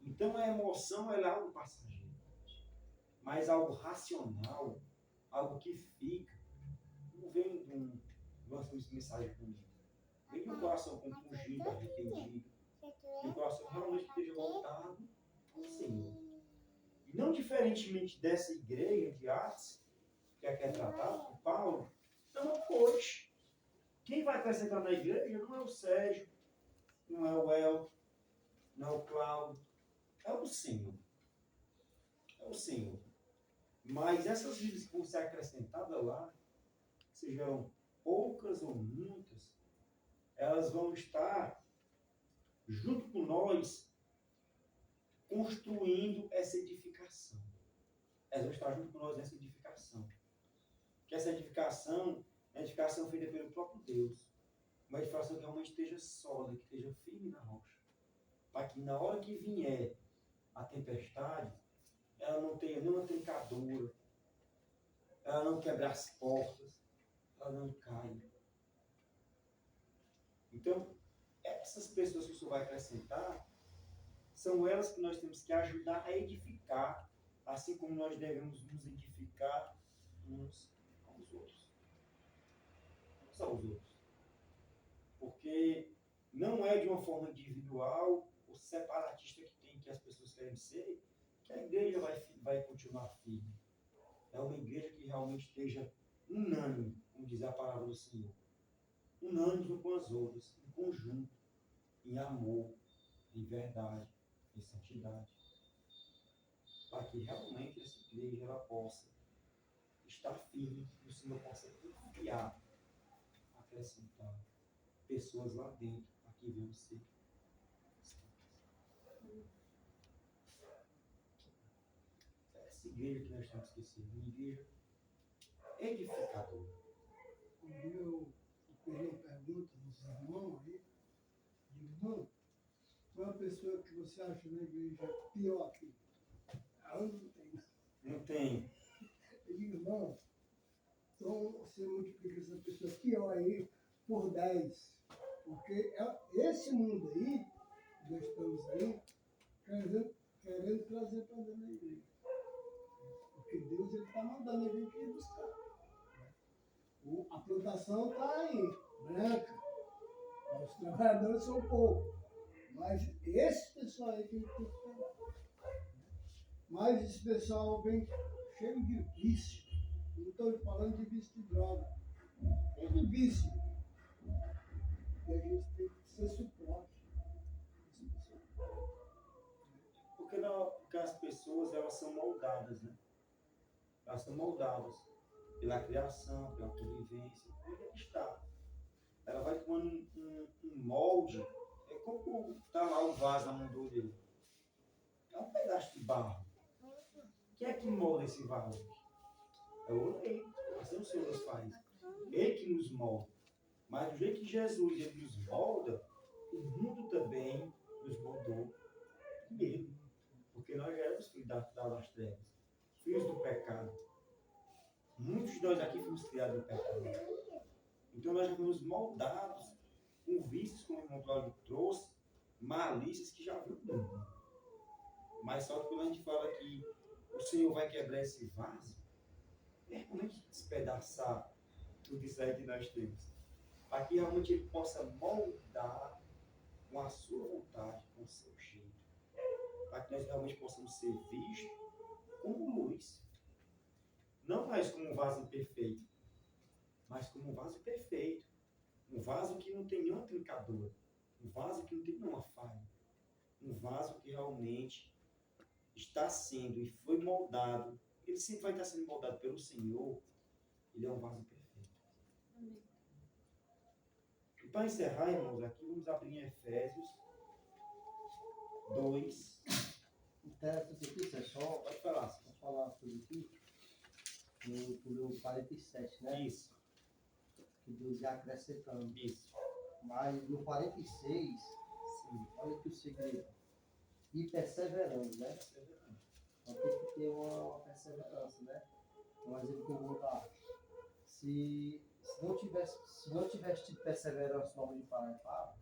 Então a emoção ela é algo passageiro. Mas algo racional, algo que fica. Não vem de uma mensagem comigo. Vem de um coração compungido, arrependido. De um coração realmente que esteja voltado ao Senhor. E não diferentemente dessa igreja de Atos, que é tratado por Paulo, não é hoje. Quem vai acrescentar na igreja não é o Sérgio, não é o Elton, não é o Cláudio, é o Senhor. É o Senhor. Mas essas vidas que vão ser acrescentadas lá, sejam poucas ou muitas, elas vão estar junto com nós construindo essa edificação. Elas vão estar junto com nós nessa edificação. Que essa edificação é uma edificação feita pelo próprio Deus. Uma edificação que realmente esteja sólida, que esteja firme na rocha. Para que na hora que vier a tempestade, ela não tenha nenhuma trincadura, ela não quebre as portas, ela não caia. Então, essas pessoas que o Senhor vai acrescentar, são elas que nós temos que ajudar a edificar, assim como nós devemos nos edificar uns aos outros. Uns aos outros. Porque não é de uma forma individual ou separatista que as pessoas querem ser, que a igreja vai continuar firme. É uma igreja que realmente esteja unânime, como diz a palavra do Senhor. Unânimes umas com as outras, em conjunto, em amor, em verdade, em santidade. Para que realmente essa igreja ela possa estar firme, que o Senhor possa confiar, acrescentar pessoas lá dentro, para que venham ser essa igreja que nós estamos esquecendo, uma igreja edificadora. O fez uma pergunta nos irmãos aí. Digo, irmão, qual é a pessoa que você acha na igreja pior aqui? Ah, eu não tenho. Não tem. Eu digo, irmão, então você multiplica essa pessoa pior aí por 10. Porque esse mundo aí, nós estamos aí, querendo trazer para dentro da igreja. Porque Deus está mandando a gente ir buscar. A plantação está aí, branca. Os trabalhadores são poucos. Mas esse pessoal aí que a gente tem que pegar. Mas esse pessoal vem cheio de vício. Não estou falando de vício de droga. É de vício. E a gente tem que ser suporte. Porque as pessoas, elas são moldadas, né? Elas são moldadas pela criação, pela convivência, onde ela está. Ela vai tomando um molde. É como está lá o vaso na mão dele. É um pedaço de barro. Quem é que molda esse vaso? É o rei. Assim o Senhor nos faz. Ele que nos molda. Mas do jeito que Jesus ele nos molda, o mundo também nos moldou mesmo. Porque nós já éramos filhos das trevas, filhos do pecado. Muitos de nós aqui fomos criados no pecado. Então nós já fomos moldados com vícios, como o irmão Cláudio trouxe, malícias que já viu do mundo. Mas só que quando a gente fala que o Senhor vai quebrar esse vaso, como é que despedaçar tudo isso aí que nós temos? Para que realmente ele possa moldar com a sua vontade, com o seu jeito. Para que nós realmente possamos ser vistos como luz. Não mais como um vaso imperfeito, mas como um vaso perfeito. Um vaso que não tem nenhuma trincadura. Um vaso que não tem nenhuma falha. Um vaso que realmente está sendo e foi moldado. Ele sempre vai estar sendo moldado pelo Senhor. Ele é um vaso perfeito. Amém. E para encerrar, irmãos, aqui vamos abrir em Efésios 2. Interessante aqui, Zé, só Pode falar. para falar uma coisa aqui, no 47, né? Isso. Que Deus ia acrescentando. Isso. Mas no 46, Sim. olha que o segredo. E perseverando, né? Então tem que ter uma perseverança, né? Um exemplo que eu vou dar. Se não tivesse tido perseverança no homem de Paraipaba,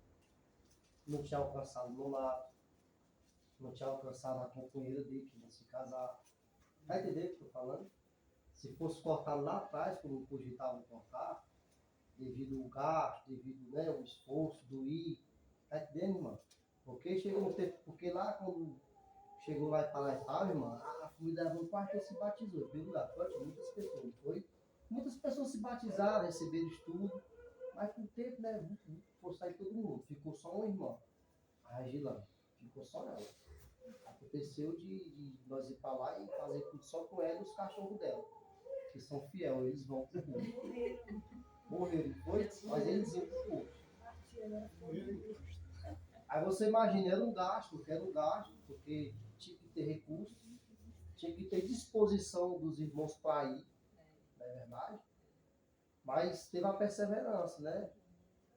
não tinha alcançado no lar, não tinha alcançado a companheira dele que ia se casar. Tá entendendo o que eu tô falando? Se fosse cortado lá atrás, como cogitavam cortar, devido ao gasto, devido, né, ao esforço do ir, tá entendendo, irmão? Porque chegou no tempo, porque lá quando chegou lá em Paraipaba, irmão, a família levou um quarto e se batizou. Pelo lugar, muitas pessoas, não foi? Muitas pessoas se batizaram, receberam estudo, mas com o tempo, né, foi sair todo mundo. Ficou só uma irmã, a Regilane, ficou só ela. Aconteceu de nós ir para lá e fazer tudo só com ela e os cachorros dela, que são fiéis, eles vão pro culto. Morreram, foi? Mas eles iam pro culto. Aí você imagina, era um gasto, porque tinha que ter recurso, tinha que ter disposição dos irmãos para ir, não é verdade? Mas teve a perseverança, né?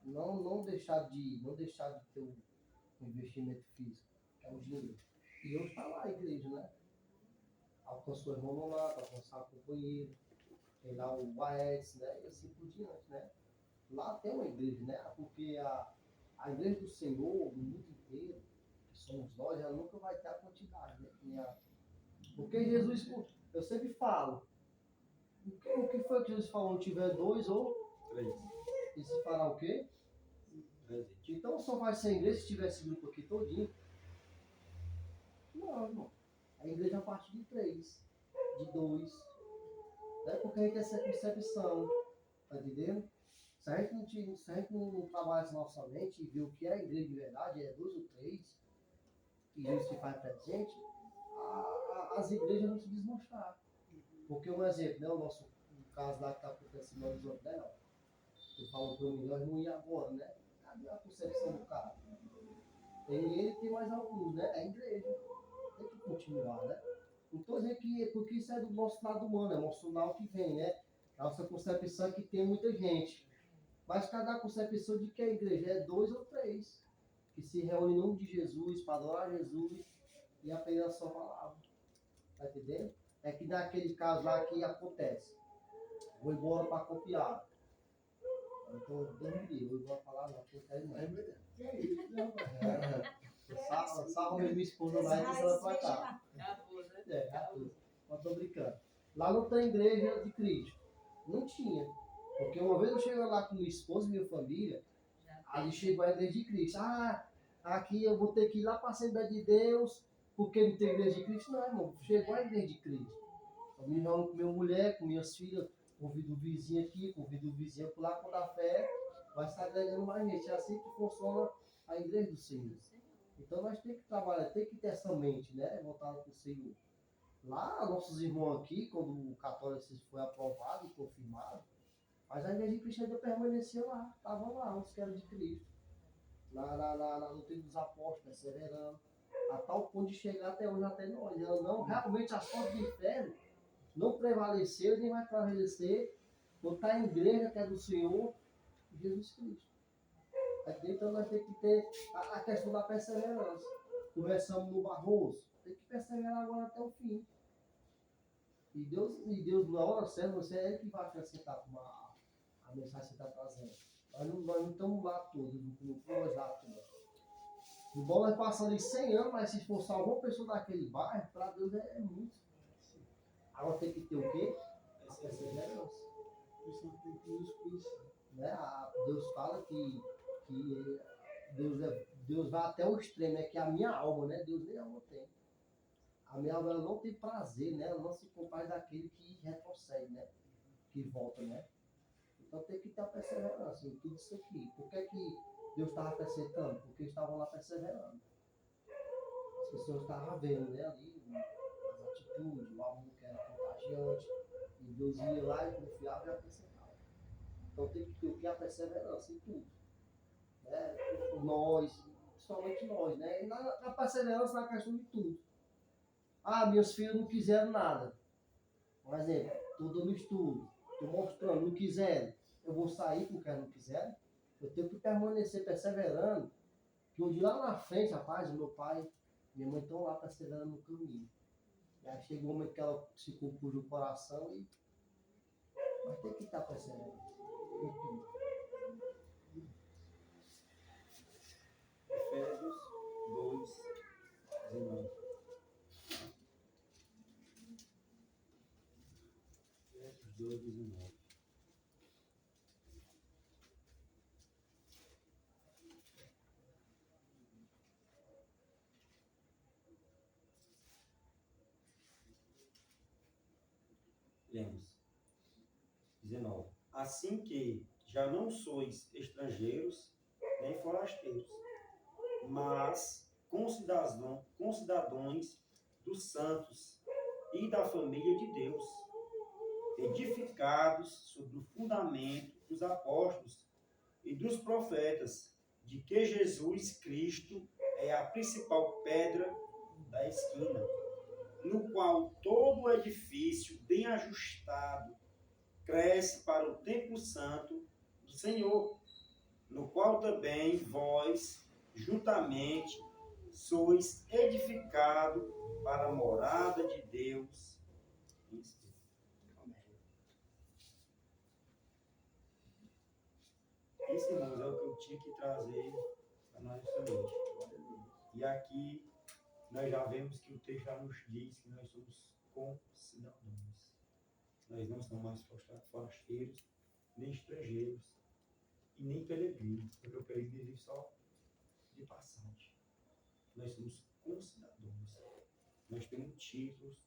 Não deixar de ter um investimento físico, que é o dinheiro. E hoje está lá a igreja, né? Alcançou o irmão lá, alcançar o companheiro, tem lá o AES, né? E assim por diante, né? Lá tem uma igreja, né? Porque a igreja do Senhor, no mundo inteiro, que somos nós, ela nunca vai ter a quantidade, né? Porque Jesus, eu sempre falo, o que foi que Jesus falou? Não tiver 2 ou 3. e se fará o quê? 3. Então só vai ser igreja se tiver esse grupo aqui todinho. Não, irmão. A igreja é a partir de 3, de 2. Né? Porque a gente tem essa concepção, tá entendendo? Se a gente não trabalhar essa nossa mente e ver o que é a igreja de verdade, é 2 ou 3, e Jesus se faz presente, as igrejas vão se desmanchar. Porque um exemplo, né? O caso lá que está acontecendo no Horizonte, né? Eu falo para mim, nós não ia agora, né? Cadê a concepção do cara? Ele tem mais alguns, né? É a igreja. Tem que continuar, né? Não estou dizendo que porque isso é do nosso lado humano, é emocional que vem, né? A nossa concepção é que tem muita gente. Mas cada concepção de que a igreja é 2 ou 3 que se reúnem em nome de Jesus, para adorar Jesus e aprender a sua palavra. Tá entendendo? É que naquele caso lá que acontece. Vou embora para copiar. Então, Deus me livre, eu vou falar não, porque eu quero mais. Que é isso, né, rapaz? Salva minha esposa lá e deixa ela pra cá. Acabou, né? Mas tô brincando. Lá não tem igreja de Cristo. Não tinha. Porque uma vez eu cheguei lá com minha esposa e minha família, Já aí chegou a igreja de Cristo. Ah, aqui eu vou ter que ir lá para a Assembleia de Deus, porque não tem igreja de Cristo. Não, irmão. Chegou a igreja de Cristo. Eu me reúno com minha mulher, com minhas filhas, convido o vizinho aqui, convido o vizinho por lá, quando a fé vai estar agregando mais gente. É assim que funciona a igreja do Senhor. Então nós temos que trabalhar, tem que ter essa mente, né? Voltada para o Senhor. Lá, nossos irmãos aqui, quando o catolicismo foi aprovado e confirmado, mas a igreja de Cristo ainda permanecia lá, estavam lá, os que eram de Cristo. Lá no tempo dos apóstolos, perseverando, a tal ponto de chegar até hoje, até nós. Ela não, realmente as portas do inferno não prevaleceu, nem vai prevalecer, quando está em igreja que é do Senhor, Jesus Cristo. Então nós temos que ter a questão da perseverança. Começamos no Barroso, tem que perseverar agora até o fim. E Deus na hora certa, você é ele que vai acrescentar a mensagem que você está trazendo. Nós não estamos lá todos, não nós lá todos. Embora nós passamos ali 100 anos, mas se fosse alguma pessoa daquele bairro, para Deus é muito. Agora tem que ter o quê? A perseverança. Isso tem que nos conhecer. Né? Deus fala que Deus vai até o extremo, é que a minha alma, né? Deus nem alma tem. A minha alma ela não tem prazer, né? Ela não se compara daquele que retrocede, né? Que volta, né? Então tem que ter a perseverança em tudo isso aqui. Por que Deus estava acrescentando? Porque eles estavam lá perseverando. As pessoas estavam vendo, né? Ali as atitudes, o amor que era contagiante. E Deus ia lá e confiava e acrescentava. Então tem que ter o que? A perseverança em tudo. Né? Nós, principalmente nós, né? E na perseverança na questão de tudo. Ah, meus filhos não quiseram nada. Por exemplo, estou dando estudo, estou mostrando, não quiseram. Eu vou sair porque eles não quiserem. Eu tenho que permanecer perseverando. Que um dia lá na frente, rapaz, meu pai e minha mãe estão lá perseverando no caminho. E aí chega um momento que ela se compuja o coração e. Mas tem que estar perseverando. Em tudo. Efésios 2, 19. Efésios 2, 19. Lemos. 19. Assim que já não sois estrangeiros nem forasteiros, mas concidadãos dos santos e da família de Deus, edificados sobre o fundamento dos apóstolos e dos profetas, de que Jesus Cristo é a principal pedra da esquina, no qual todo o edifício bem ajustado cresce para o templo santo do Senhor, no qual também vós, juntamente, sois edificado para a morada de Deus em Espírito. Isso, irmãos, é o que eu tinha que trazer para nós somente. E aqui nós já vemos que o texto já nos diz que nós somos concidadãos. Nós não somos mais forasteiros, nem estrangeiros, e nem peregrinos, porque o peregrino vive só de passagem. Nós somos concidadãos. Nós temos títulos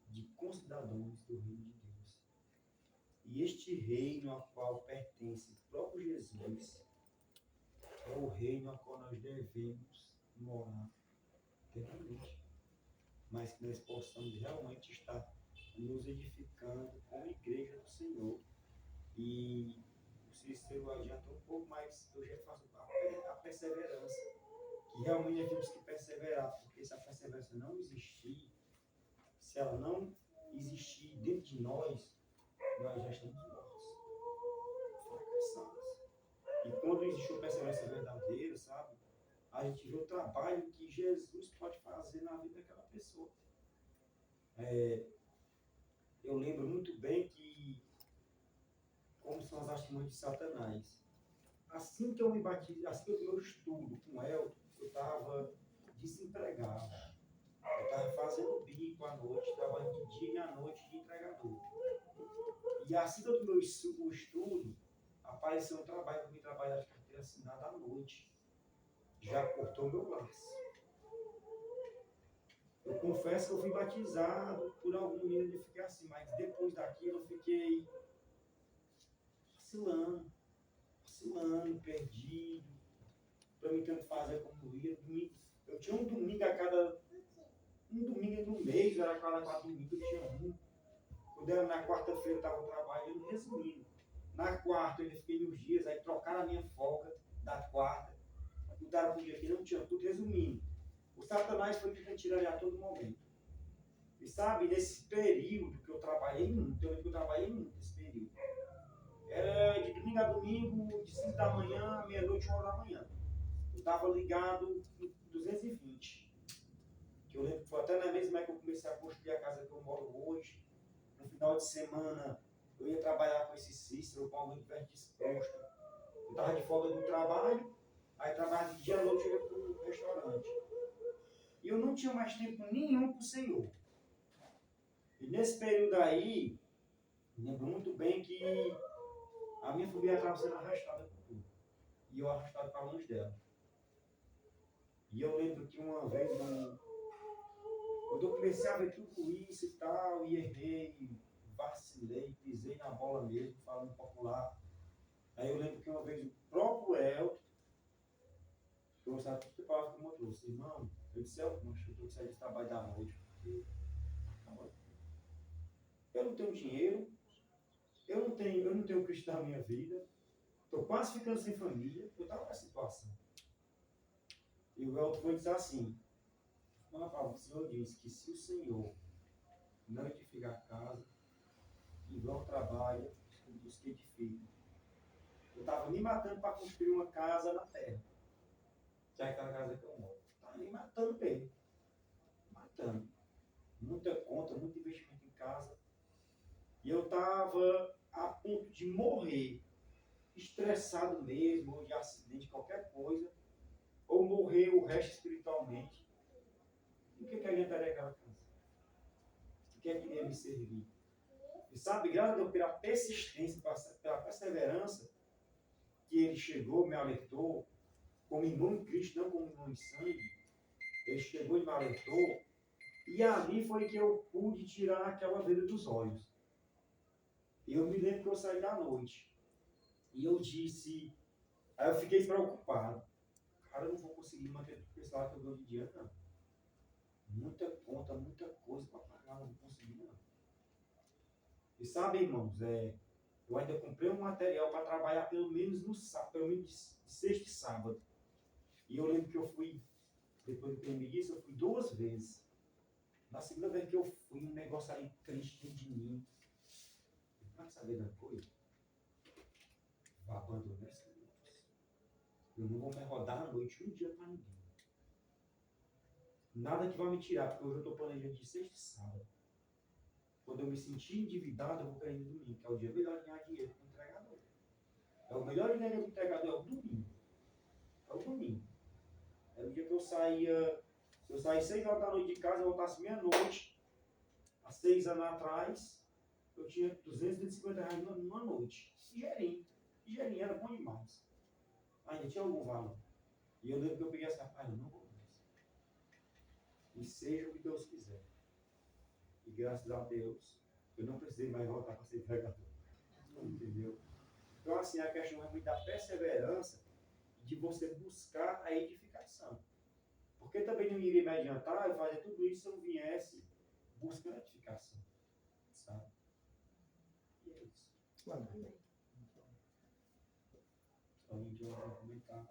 de concidadãos do reino de Deus. E este reino ao qual pertence o próprio Jesus é o reino ao qual nós devemos morar eternamente. Mas que nós possamos realmente estar nos edificando como igreja do Senhor. E o Cícero adiantou um pouco, mas eu já faço a perseverança. Que realmente nós temos que perseverar, porque se a perseverança não existir, se ela não existir dentro de nós já estamos mortos, fracassados. E quando existe uma perseverança verdadeira, sabe? A gente vê o trabalho que Jesus pode fazer na vida daquela pessoa. Eu lembro muito bem que, como são as artimanhas de Satanás, assim que eu me batizei, assim que eu fiz meu estudo com o Elton, eu estava desempregado. Eu estava fazendo bico à noite, trabalhando de dia e à noite de entregador. E assim que eu fiz o estudo, apareceu um trabalho para me trabalhar de carteira assinada à noite. Já cortou meu laço. Eu confesso que eu fui batizado, por algum nível de ficar assim, mas depois daquilo eu fiquei vacilando, perdido, para mim tanto fazer como ia. Eu tinha um domingo a cada. Um domingo no mês, era cada 4 domingos, eu tinha um. Quando era na quarta-feira, eu estava trabalhando, resumindo. Na quarta, eu ainda fiquei uns dias, aí trocaram a minha folga da quarta, mudaram para o dia que não tinha, tudo resumindo. O Satanás foi tentando tirar ele a todo momento. E sabe, nesse período que eu trabalhei muito, eu lembro que eu trabalhei muito nesse período. Era de domingo a domingo, de 5 da manhã, meia-noite, 1 hora da manhã. Eu estava ligado em 220. Que eu lembro que foi até na mesma que eu comecei a construir a casa que eu moro hoje. No final de semana, eu ia trabalhar com esse Cícero, com alguém que tivesse disposto. Eu estava de folga do trabalho, aí trabalhava de dia à noite, eu ia para o restaurante. E eu não tinha mais tempo nenhum para o Senhor. E nesse período aí, lembro muito bem que a minha família estava sendo arrastada por tudo. E eu arrastado para longe dela. E eu lembro que uma vez, quando eu comecei a ver tudo isso e tal, e errei, vacilei, pisei na bola mesmo, falando popular. Aí eu lembro que uma vez o próprio Elton trouxe a tudo palavra que eu trouxe. Irmão, eu disse, Elton, eu estou saindo de trabalho da noite, porque eu não tenho dinheiro, eu não tenho Cristo na minha vida, estou quase ficando sem família, eu estava nessa situação. E o Elton foi dizer assim, o Senhor disse que se o Senhor não edificar a casa, em vão trabalha os que edificam. Eu estava me matando para construir uma casa na terra, que é aquela casa que eu moro. Estava me matando mesmo. Matando. Muita conta, muito investimento em casa. E eu estava a ponto de morrer, estressado mesmo, ou de acidente, qualquer coisa, ou morrer o resto espiritualmente. E o que adiantaria aquela casa? O que é que ia me servir? E sabe, graças a Deus, pela persistência, pela perseverança, que ele chegou, me alertou, como irmão em Cristo, não como irmão em sangue, ele chegou e me alertou, e ali foi que eu pude tirar aquela venda dos olhos. E eu me lembro que eu saí da noite, e eu disse, aí eu fiquei preocupado, cara, eu não vou conseguir manter tudo esse lado que eu dou de dia, não. Muita conta, muita coisa para pagar, não vou conseguir, não. E sabe, irmãos, eu ainda comprei um material para trabalhar pelo menos no sábado, pelo menos de sexta e sábado. E eu lembro que eu fui, depois que ele me disse, eu fui 2 vezes. Na segunda vez que eu fui, um negócio ali triste dentro de mim. Não saber da coisa? Vou abandonar essa noite. Eu não vou mais rodar a noite um dia para ninguém. Nada que vai me tirar, porque hoje eu estou planejando de sexta e sábado. Quando eu me sentir endividado, eu vou cair no domingo, que é o dia melhor de ganhar dinheiro com o entregador. É o melhor dinheiro do entregador, é o domingo. É o domingo. É o dia que eu saía, se eu saísse 6 horas da noite de casa, eu voltasse meia-noite, há 6 anos atrás, eu tinha 250 reais numa noite. Ligeirinho, era bom demais. Ainda tinha algum valor. E eu lembro que eu peguei essa página, não vou mais. E seja o que Deus quiser. E graças a Deus, eu não precisei mais voltar para ser entregador. Entendeu? Então, assim, a questão é muito da perseverança de você buscar a edificação. Porque também não iria me adiantar eu fazer tudo isso se eu viesse buscando a edificação. Sabe? E é isso. Amém. Só a gente vai comentar.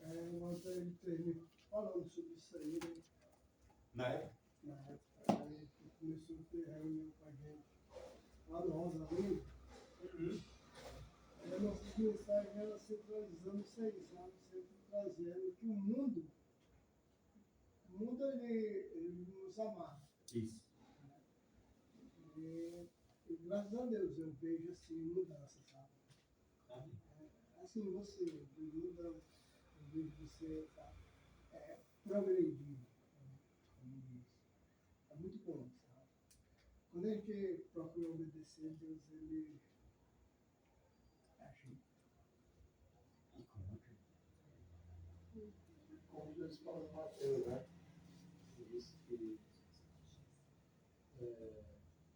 Enquanto ele termina falando sobre isso aí, Na época? na época, aí começou ter reunião com a gente lá no Rosa Lima. A nossa mensagem era sempre trazendo isso aí, sabe? Sempre trazendo que o mundo ele nos amarra. Isso. E graças a Deus eu vejo assim mudança, sabe? Amém. Assim você muda, eu vejo você tá, progredindo. Como diz. É muito bom, sabe? Quando a gente procura obedecer, Deus ele ajuda. Como Jesus falou em Mateus, né? Ele disse que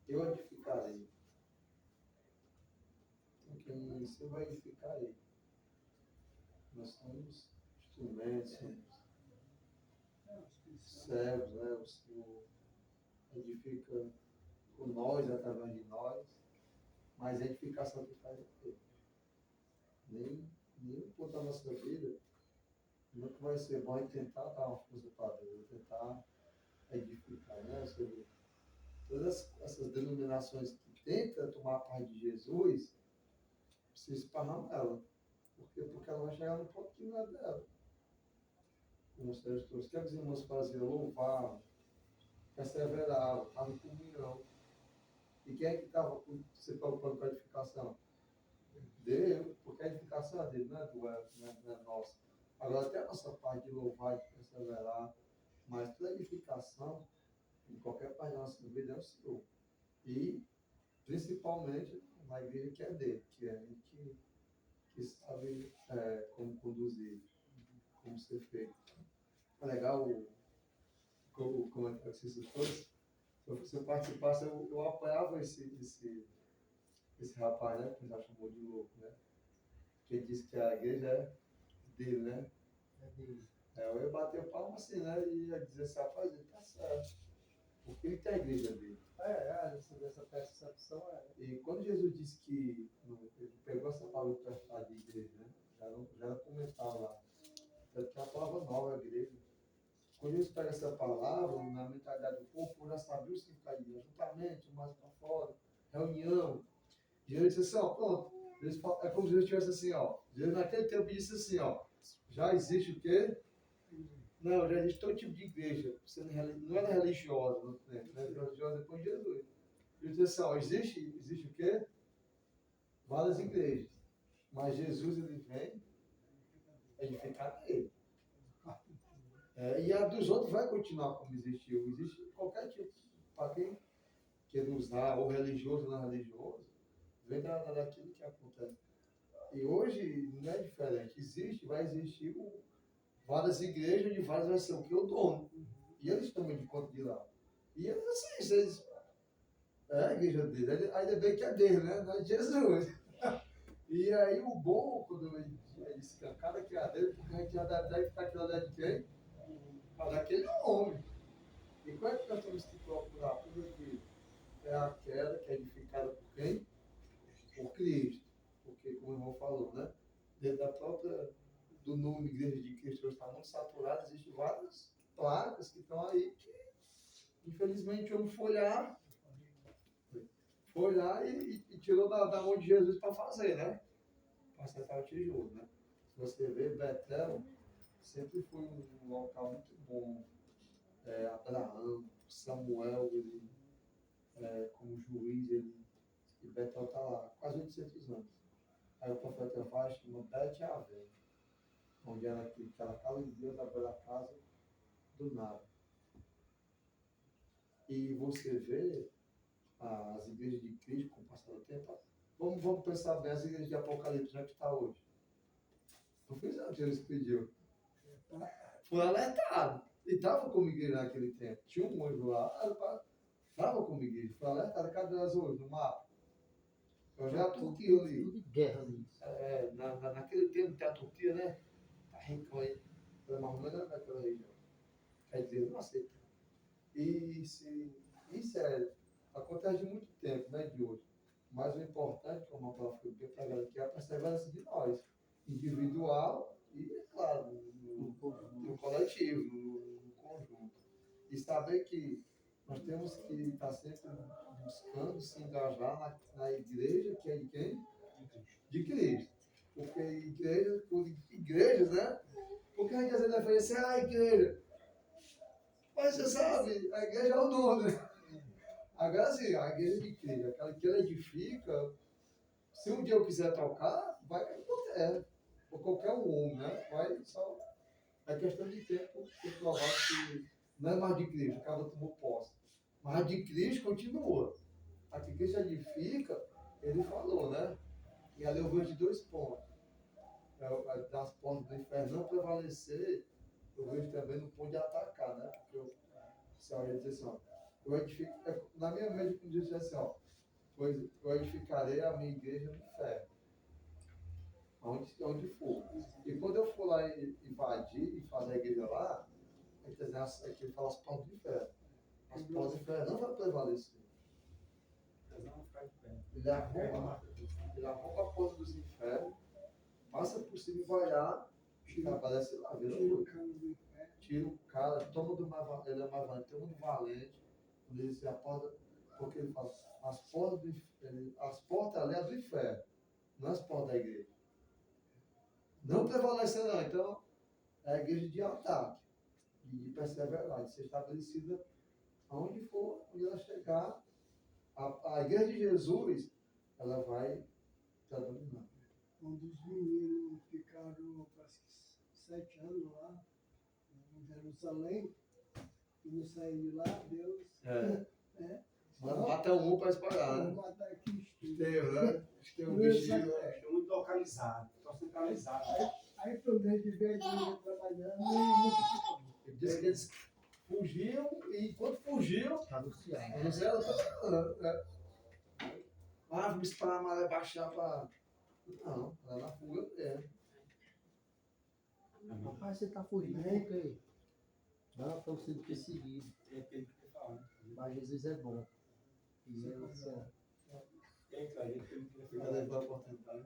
eu edificarei. Então, quem você vai edificar ele. Nós somos instrumentos, somos servos, né? O Senhor edifica por nós, através de nós, mas a edificação que faz é Ele. Nem um ponto da nossa vida nunca vai ser bom em tentar dar uma força para Deus, tentar edificar, né? Ou seja, todas essas denominações que tentam tomar a paz de Jesus, precisa esparramar ela. Por quê? Porque ela vai chegar no ponto que não é dela. Como os pastores, o que os irmãos faziam? Louvavam, perseveravam, estavam em comunhão. E quem é que estava se preocupando com a edificação? Deus, porque a edificação é dele, não é do não é nossa. Agora, até a nossa parte de louvar e de perseverar, mas toda edificação, em qualquer parte da nossa vida, é o Senhor. E, principalmente, na igreja que é dele, que é ele que sabe como conduzir, como ser feito. É legal o comentário que vocês fazem. Se eu participasse, eu apoiava esse rapaz, né? Que já chamou de louco, né? Que ele disse que a igreja é dele, né? É dele. Eu ia bater o palmo assim, né? E ia dizer assim, rapaz, ele tá certo. Porque ele tem a igreja dele. Essa percepção E quando Jesus disse que ele pegou essa palavra para de igreja, né? Já era comentar lá. Tanto que é uma palavra nova, a igreja. Quando Jesus pega essa palavra, na mentalidade do povo, já sabia o significado de ajuntamento, mais para fora, reunião. E Jesus disse assim, ó, pronto. É como se Jesus tivesse assim, ó. Jesus naquele tempo disse assim, ó. Já existe o quê? Não, já existe todo tipo de igreja. Você não era religiosa no tempo, né? Religiosa depois de Jesus. Jesus disse assim, ó, existe o quê? Várias igrejas. Mas Jesus, ele vem edificar nele. E a dos outros vai continuar como existiu. Existe qualquer tipo, para quem quer usar, ou religioso ou não religioso, vem daquilo que acontece. E hoje não é diferente. Vai existir várias igrejas, de várias vai ser o que? O dono. E eles tomam de conta de lá. E eles assim, a igreja dele, ainda bem que é dele, né? Não é de Jesus. E aí o bom, quando ele escancada que é a dele, porque a gente já deve estar aqui lá de quem? Daquele homem. E qual é que nós temos que procurar? Por aqui é aquela que é edificada por quem? Por Cristo. Porque, como o irmão falou, né? Dentro da própria, do nome Igreja de Cristo, hoje está muito saturado, existem várias placas que estão aí que, infelizmente, o homem foi lá e tirou da mão de Jesus para fazer, né? Para acertar o tijolo, né? Se você vê, Betel sempre foi um local muito bom. Abraão, Samuel, ele, como juiz, e Betel está lá, quase 800 anos. Aí o profeta vai, chama Bet-Avé, onde era aquela casa de Deus, a casa do nada. E você vê as igrejas de Cristo com o passar do tempo. Vamos pensar bem, as igrejas de Apocalipse, onde é que está hoje? Não fizeram o que Jesus pediu. Foi alertado. E estava como igreja naquele tempo. Tinha um anjo lá, estava como igreja. Foi alertado. Cadê as hoje no mapa? Eu já a Turquia ali. Tudo de guerra ali. Naquele tempo tem a Turquia, né? Está rico aí. Foi mais ou menos naquela região. Quer dizer, não aceita. E isso acontece de muito tempo, né, de hoje. Mas o importante, como a palavra foi bem pregada aqui, é a perseverança de nós. Individual e, é claro, no coletivo, no conjunto. E saber que Nós temos que estar sempre buscando se engajar na igreja, que é de quem? De Cristo. Porque igreja, por igrejas, né? Porque a gente às vezes defende assim, a igreja. Mas você sabe, a igreja é o nome, né? Agora sim, a igreja de Cristo, aquela que ela edifica, se um dia eu quiser trocar, vai cair por terra. Ou qualquer um homem, né? Vai só. É questão de tempo que provar que não é mais de Cristo, acaba tomou posse. Mas a de Cristo continua. A que Cristo edifica, ele falou, né? E ali eu vejo 2 pontos. Das portas do inferno não prevalecer, eu vejo também no ponto de atacar, né? Porque o céu ia dizer assim, ó, eu edifico, na minha mente, como disse assim, ó, pois eu edificarei a minha igreja no inferno, onde for. E quando eu for lá invadir e fazer a igreja lá, ele fala as portas do inferno. As portas do inferno não vai prevalecer. Elas não vão ficar de pé. Ele arromba a porta dos infernos, passa por cima e vai lá, aparece lá, vira tudo. Tira o cara, toma do mais valente, ele é mais valente, toma do valente, quando ele diz a porta, porque ele fala, as portas ali é do inferno, não as portas da igreja. Não prevalecer não, então é a igreja de ataque, de perseverar, de ser estabelecida aonde for, onde ela chegar, a igreja de Jesus, ela vai estar dominando. Quando os meninos ficaram, parece que 7 anos lá, em Jerusalém, e não saíram de lá, Deus. Mata um para espalhar, Vou né? matar aqui. Esteio, né? Esteio, Não, bichinho, né? É muito localizado, estão centralizados. Aí pro meio de ver a igreja trabalhando, e multiplicando. Ele disse que eles fugiam e enquanto fugiam, Anunciar. eles eram vamos esperar a maré baixar para. Não, ela na fuga mesmo. Rapaz, você tá fugindo por quê? Não, estou sendo perseguido. É aquele que eu falo. Mas Jesus é bom. E ele assim, É, cara, ele tem que Fica levando a oportunidade.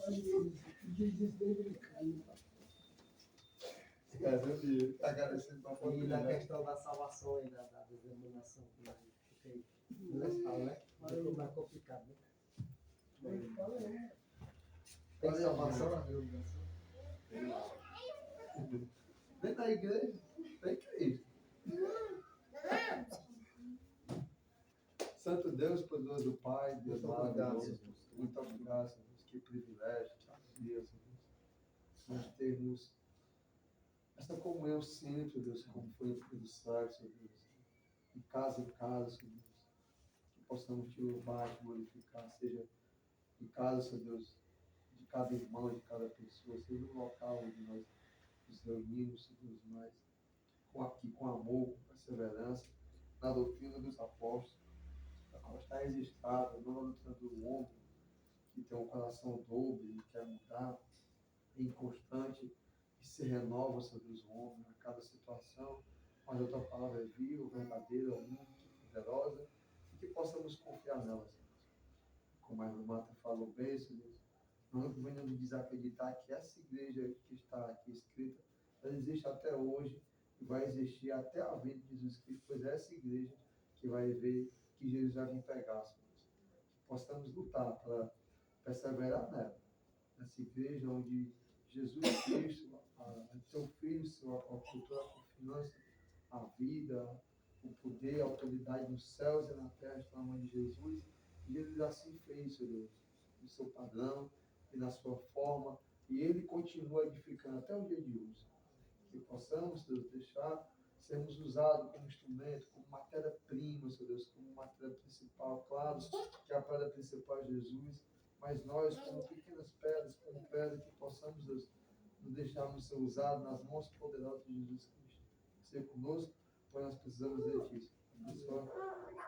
Jesus dele, ele caiu. Agradecendo para a e na oportunidade. questão da salvação e da denominação que a gente fica aí. Não fala, né? Mas é mais complicado, né? Ele fala, Tem Olha, salvação Marcelo. na denominação. Dentro da igreja, tem Cristo. Santo Deus, poderoso do Pai, Deus Muito obrigado, maravilhoso. Jesus. Muito obrigado, Senhor Deus. Que privilégio, que alegria, Senhor Deus. Nós termos essa comunhão sempre, Deus, como foi no Filho do Céu, Senhor Deus. De casa em casa, Senhor Deus. Que possamos te louvar, te glorificar, seja em casa, Senhor Deus, de cada irmão, de cada pessoa, seja no local onde nós nos reunimos, Senhor Deus, mas com amor, com perseverança, na doutrina dos apóstolos, a qual está registrada, não na doutrina do homem, que tem um coração dobre e quer mudar, é inconstante, que se renova, Senhor Deus, o homem, a cada situação, mas a tua palavra é viva, verdadeira, única, poderosa, e que possamos confiar nela, Senhor. Como a irmã Marta falou bem, Senhor Deus, não venhamos desacreditar que essa igreja que está aqui escrita, ela existe até hoje e vai existir até a vinda de Jesus Cristo, pois é essa igreja que vai ver que Jesus vai vir pegar, Senhor. Que possamos lutar para perseverar nela, nessa igreja onde Jesus Cristo, teu Filho, a cultura, a confiança, a vida, o poder, a autoridade nos céus e na terra está na mão de Jesus. E Jesus assim fez, Senhor Deus, no seu padrão e na sua forma, e ele continua edificando até o dia de hoje. Que possamos, Deus, deixar sermos usados como instrumento, como matéria-prima, Senhor Deus, como matéria principal. Claro que a pedra principal é Jesus, mas nós, como pequenas pedras, como pedra, que possamos, Deus, nos deixarmos ser usados nas mãos poderosas de Jesus Cristo. Ser conosco, pois nós precisamos de Ti. Abençoa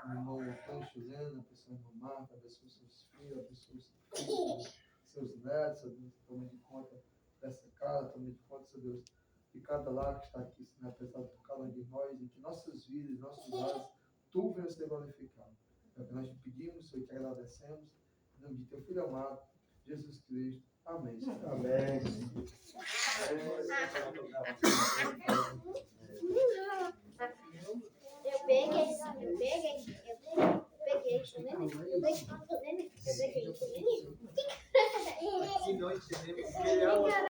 o irmão Antônio Chileno, abençoa a irmã Marta, abençoa seus filhos, abençoa seus filhos, seus netos, Senhor Deus, tome de conta dessa casa, tome de conta, Senhor Deus, de cada lar que está aqui sendo representado por cada um de nós, e que nossas vidas, nossos lares, Tu venhas ser glorificado. É o que nós te pedimos, Senhor, e te agradecemos, em nome de Teu Filho amado, Jesus Cristo. Amém, Senhor. Amém. Eu peguei isso também. Se não entendemos,